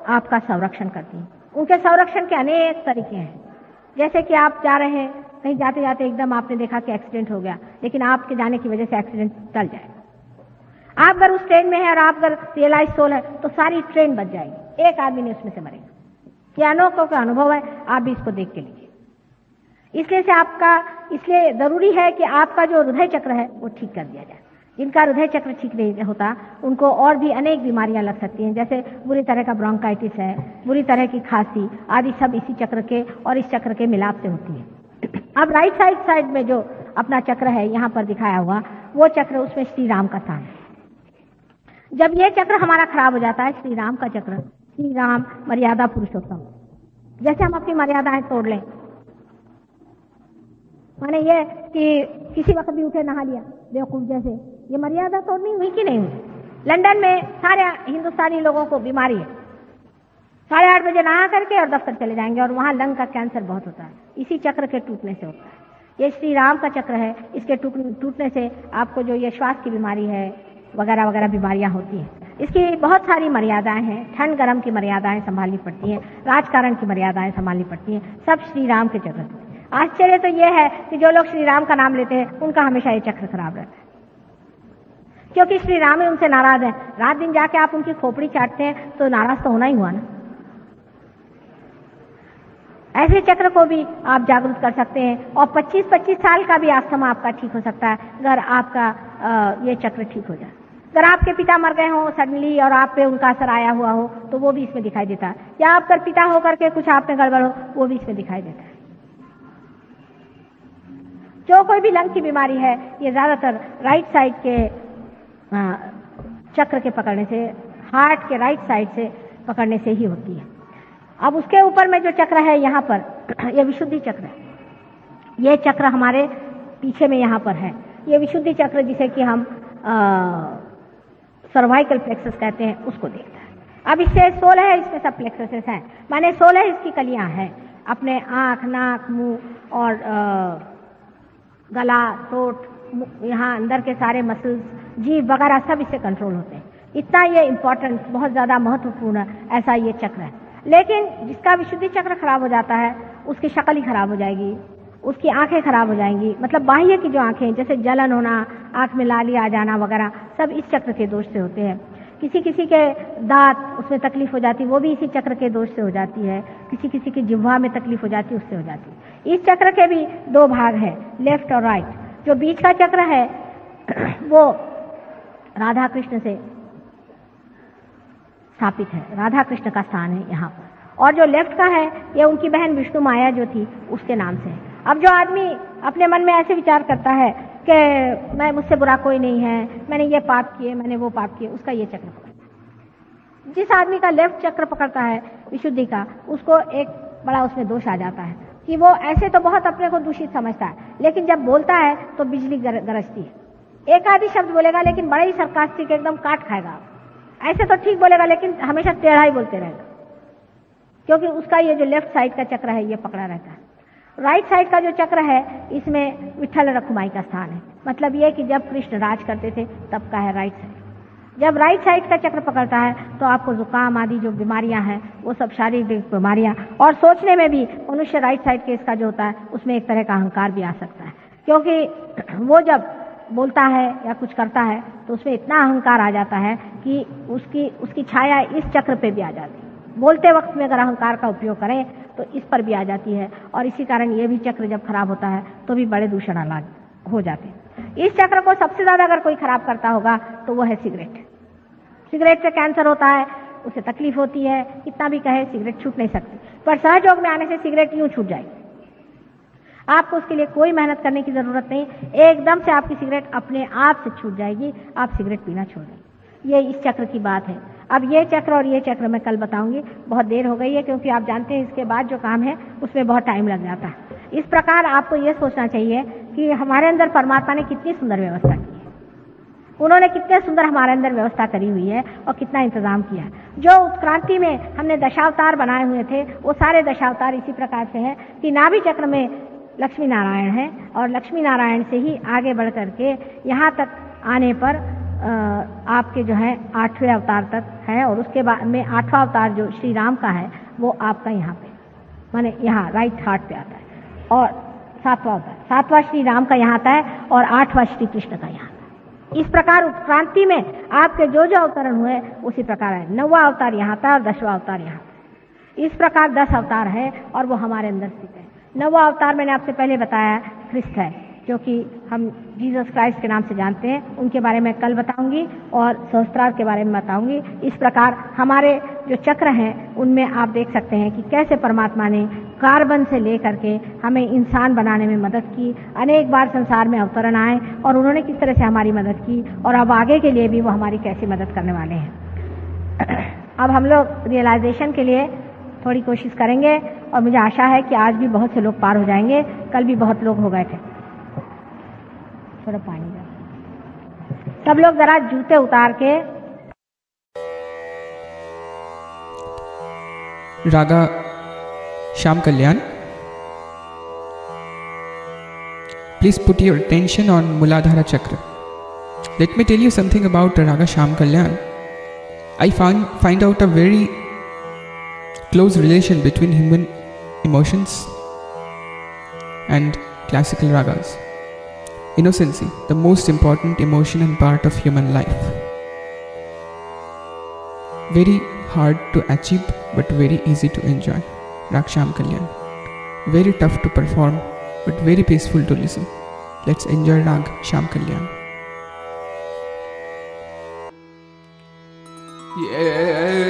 [SPEAKER 3] आपका संरक्षण करती है। उनके संरक्षण के अनेक तरीके हैं। जैसे कि आप जा रहे हैं, कहीं जाते जाते एकदम आपने देखा कि एक्सीडेंट हो गया, लेकिन आपके जाने की वजह से एक्सीडेंट टल जाएगा। आप अगर उस ट्रेन में है और आप अगर रियलाइज सोल है, तो सारी ट्रेन बच जाएगी, एक आदमी नहीं उसमें से मरेगा। यह अनोखा का अनुभव है, आप भी इसको देख के लीजिए। इसलिए जरूरी है कि आपका जो हृदय चक्र है वो ठीक कर दिया जाए। जिनका हृदय चक्र ठीक नहीं होता, उनको और भी अनेक बीमारियां लग सकती हैं, जैसे बुरी तरह का ब्रोंकाइटिस है, बुरी तरह की खांसी आदि, सब इसी चक्र के और इस चक्र के मिलाप से होती है। अब राइट साइड में जो अपना चक्र है यहाँ पर दिखाया हुआ, वो चक्र, उसमें श्री राम का स्थान है। जब ये चक्र हमारा खराब हो जाता है, श्री राम का चक्र, श्री राम मर्यादा पुरुषोत्तम, जैसे हम अपनी मर्यादाएं तोड़ लें, माने ये कि किसी वक्त भी उठे नहा लिया बेवकूफ जैसे, ये मर्यादा तोड़नी हुई कि नहीं हुई? लंदन में सारे हिंदुस्तानी लोगों को बीमारी है, 8:30 बजे नहा करके और दफ्तर चले जाएंगे, और वहां लंग का कैंसर बहुत होता है, इसी चक्र के टूटने से होता है। ये श्री राम का चक्र है, इसके टूटने से आपको जो ये श्वास की बीमारी है वगैरह वगैरह बीमारियां होती हैं। इसकी बहुत सारी मर्यादाएं हैं। ठंड गर्म की मर्यादाएं संभालनी पड़ती हैं, राजकारण की मर्यादाएं संभालनी पड़ती हैं, सब श्री राम के चक्र। आश्चर्य तो यह है कि जो लोग श्री राम का नाम लेते हैं, उनका हमेशा ये चक्र खराब रहता है, क्योंकि श्री राम ही उनसे नाराज है। रात दिन जाके आप उनकी खोपड़ी चाटते हैं तो नाराज तो होना ही हुआ ना। ऐसे चक्र को भी आप जागरूक कर सकते हैं, और 25-25 साल का भी आस्थमा आपका ठीक हो सकता है अगर आपका ये चक्र ठीक हो जाए। अगर आपके पिता मर गए हों सडनली और आप पे उनका असर आया हुआ हो, तो वो भी इसमें दिखाई देता है, या आप अगर पिता होकर के कुछ आप में गड़बड़ हो, वो भी इसमें दिखाई देता है। जो कोई भी लंग की बीमारी है, ये ज्यादातर राइट साइड के चक्र के पकड़ने से, हार्ट के राइट साइड से पकड़ने से ही होती है। अब उसके ऊपर में जो चक्र है यहाँ पर, ये विशुद्धि चक्र है। ये चक्र हमारे पीछे में यहाँ पर है, ये विशुद्धि चक्र जिसे कि हम सर्वाइकल प्लेक्सस कहते हैं, उसको देखता है। अब इससे 16 है, इसमें सब प्लेक्ससेस हैं, माने 16 इसकी कलियां हैं। अपने आँख, नाक, मुंह और गला, थ्रोट, यहाँ अंदर के सारे मसल्स, जीभ वगैरह सब इससे कंट्रोल होते हैं। इतना ये इम्पोर्टेंट, बहुत ज़्यादा महत्वपूर्ण ऐसा ये चक्र है। लेकिन जिसका विशुद्धि चक्र खराब हो जाता है उसकी शक्ल ही खराब हो जाएगी, उसकी आंखें खराब हो जाएंगी। मतलब बाह्य की जो आंखें, जैसे जलन होना, आंख में लाली आ जाना वगैरह, सब इस चक्र के दोष से होते हैं। किसी किसी के दांत, उसमें तकलीफ हो जाती है, वो भी इसी चक्र के दोष से हो जाती है। किसी किसी की जिह्वा में तकलीफ हो जाती है, उससे हो जाती है। इस चक्र के भी 2 भाग हैं, लेफ्ट और राइट। जो बीच का चक्र है वो राधा कृष्ण से स्थापित है, राधा कृष्ण का स्थान है यहाँ पर। और जो लेफ्ट का है ये उनकी बहन विष्णु माया जो थी उसके नाम से है। अब जो आदमी अपने मन में ऐसे विचार करता है कि मैं, मुझसे बुरा कोई नहीं है, मैंने ये पाप किए, मैंने वो पाप किए, उसका ये चक्र पकड़ता है। जिस आदमी का लेफ्ट चक्र पकड़ता है विशुद्धि का, उसको एक बड़ा उसमें दोष आ जाता है कि वो ऐसे तो बहुत अपने को दूषित समझता है, लेकिन जब बोलता है तो बिजली गरजती है। एक आधी शब्द बोलेगा लेकिन बड़ा ही सरकास्टिक, एकदम काट खाएगा। ऐसे तो ठीक बोलेगा लेकिन हमेशा टेढ़ा ही बोलते रहेगा, क्योंकि उसका ये जो लेफ्ट साइड का चक्र है ये पकड़ा रहता है। राइट साइड का जो चक्र है इसमें विठल रखुमाई का स्थान है। मतलब ये कि जब कृष्ण राज करते थे तब का है राइट साइड। जब राइट साइड का चक्र पकड़ता है तो आपको जुकाम आदि जो बीमारियां हैं वो सब शारीरिक बीमारियां, और सोचने में भी मनुष्य राइट साइड के इसका जो होता है उसमें एक तरह का अहंकार भी आ सकता है, क्योंकि वो जब बोलता है या कुछ करता है तो उसमें इतना अहंकार आ जाता है कि उसकी छाया इस चक्र पे भी आ जाती है। बोलते वक्त में अगर अहंकार का उपयोग करें तो इस पर भी आ जाती है, और इसी कारण ये भी चक्र जब खराब होता है तो भी बड़े दूषण आलाद हो जाते हैं। इस चक्र को सबसे ज्यादा अगर कोई खराब करता होगा तो वो है सिगरेट। सिगरेट से कैंसर होता है, उसे तकलीफ होती है, कितना भी कहे सिगरेट छूट नहीं सकती, पर सहयोग में आने से सिगरेट यूं छूट जाएगी। आपको उसके लिए कोई मेहनत करने की जरूरत नहीं, एकदम से आपकी सिगरेट अपने आप से छूट जाएगी, आप सिगरेट पीना छोड़ देंगे। ये इस चक्र की बात है। अब ये चक्र और ये चक्र मैं कल बताऊंगी, बहुत देर हो गई है, क्योंकि आप जानते हैं इसके बाद जो काम है उसमें बहुत टाइम लग जाता है। इस प्रकार आपको ये सोचना चाहिए कि हमारे अंदर परमात्मा ने कितनी सुंदर व्यवस्था की है, उन्होंने कितने सुंदर हमारे अंदर व्यवस्था करी हुई है और कितना इंतजाम किया है। जो उत्क्रांति में हमने दशावतार बनाए हुए थे वो सारे दशावतार इसी प्रकार से है कि नाभि चक्र में लक्ष्मी नारायण है, और लक्ष्मी नारायण से ही आगे बढ़ करके यहाँ तक आने पर आपके जो है 8वें अवतार तक है, और उसके बाद में 8वां अवतार जो श्री राम का है वो आपका यहाँ पे माने यहाँ राइट हार्ट पे आता है, और 7वां अवतार 7वां श्री राम का यहाँ आता है, और 8वां श्री कृष्ण का यहाँ आता है। इस प्रकार उत्क्रांति में आपके जो जो अवतरण हुए उसी प्रकार है। 9वां अवतार यहाँ था और 10वां अवतार यहाँ था। इस प्रकार 10 अवतार है और वो हमारे अंदर स्थित है। 9वां अवतार मैंने आपसे पहले बताया क्रिस्ट है, जो कि हम जीसस क्राइस्ट के नाम से जानते हैं, उनके बारे में कल बताऊंगी, और सहस्त्रार के बारे में बताऊंगी। इस प्रकार हमारे जो चक्र हैं उनमें आप देख सकते हैं कि कैसे परमात्मा ने कार्बन से लेकर के हमें इंसान बनाने में मदद की। अनेक बार संसार में अवतरण आए और उन्होंने किस तरह से हमारी मदद की, और अब आगे के लिए भी वो हमारी कैसी मदद करने वाले हैं। अब हम लोग रियलाइजेशन के लिए थोड़ी कोशिश करेंगे, और मुझे आशा है कि आज भी बहुत से लोग पार हो जाएंगे। कल भी बहुत लोग हो गए थे। थोड़ा पानी दो। सब लोग जरा जूते उतार के
[SPEAKER 4] रागा श्याम कल्याण, please put your attention on Muladhara Chakra. Let me tell you something about Raga Shyam Kalyan. I find out a very close relation between human emotions and classical ragas. Innocency, the most important emotion and part of human life. Very hard to achieve but very easy to enjoy. Rag Shyam Kalyan. Very tough to perform but very peaceful to listen. Let's enjoy Rag Shyam Kalyan. Yeah.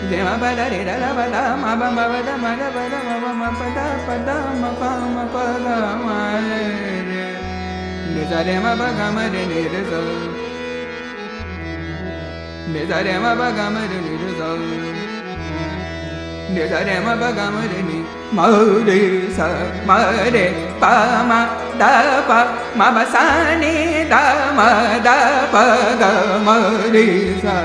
[SPEAKER 4] Dema pada re da pada ma ba ma pada ma da pada ma ba ma pada ma pa ma pada ma re ni sa re ma ba ga ma re ni re sa ni sa re ma ba ga ma re ni re sa ni sa re ma ba ga ma re ni ma re sa ma re pa ma da pa ma ba sa ni da ma da pa ga ma re sa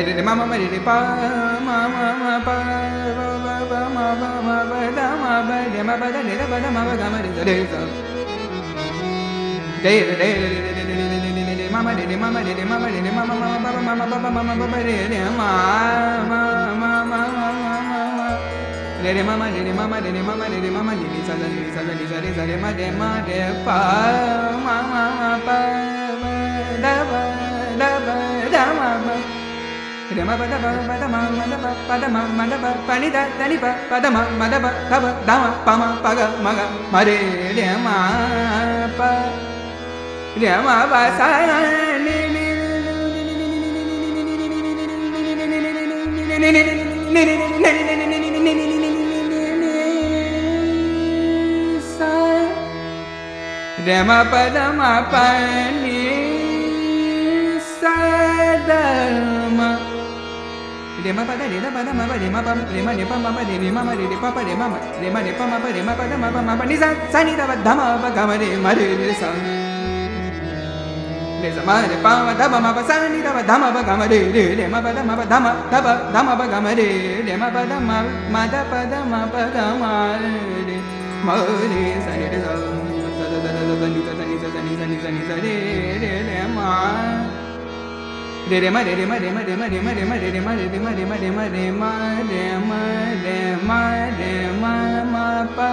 [SPEAKER 4] de mama ma de pa ma pa ba ma ba da ma ba de ma ba da de da ba da ma ba ga ma de de sa de mama de mama de mama de mama mama ba mama ba mama ba de ma de mama de mama de mama de mama de sa de ma de pa ma pa da ba da ma ba Rema pada pada ma pada ma da pa ni da ni pa pada ma da pa da pa da ma pa ma pa ga ma re ma pa re ma ba sa ni sa re ma pada ma pa ni sa da ma de ma pa da de da pa da ma pa de ma pa de ma de pa ma pa de ma ma de pa pa de ma ma de ma de pa ma pa de ma pa da ma pa ni sa ni da pa da ma pa ga ma de sa de sa ma de pa ma da ma pa sa ni da pa da ma pa ga ma de ma pa da ma pa da ma da ma pa ga ma de ma pa da ma da pa da ma pa ga ma de sa ni de sa ni sa de ma de ma de ma de ma de ma de ma de ma de ma de ma de ma de ma de ma de ma de ma de ma ma pa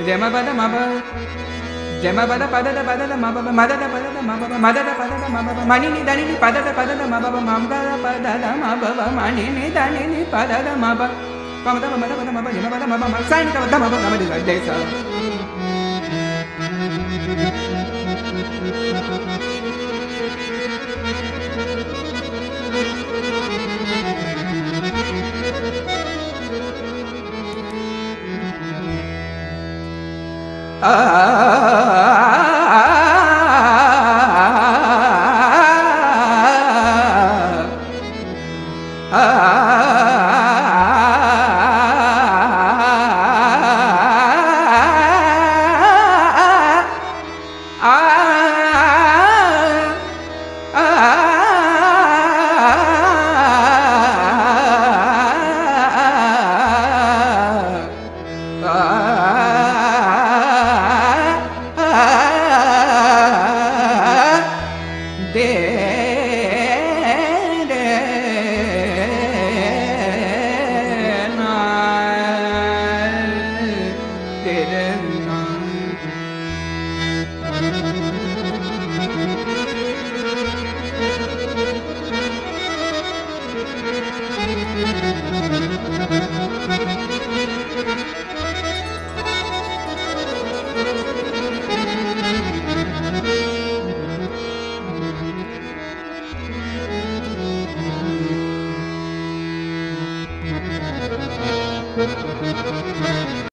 [SPEAKER 4] de ma pa da ma pa de ma pa da pa da pa da ma pa ma da pa da ma pa ma da pa da ma pa ma ni da ni pa da ma pa ma da pa da ma pa ma ni da ni pa da ma pa pa ma da pa da ma pa de ma pa da ma pa ma sa ni da ma pa ga ma de sa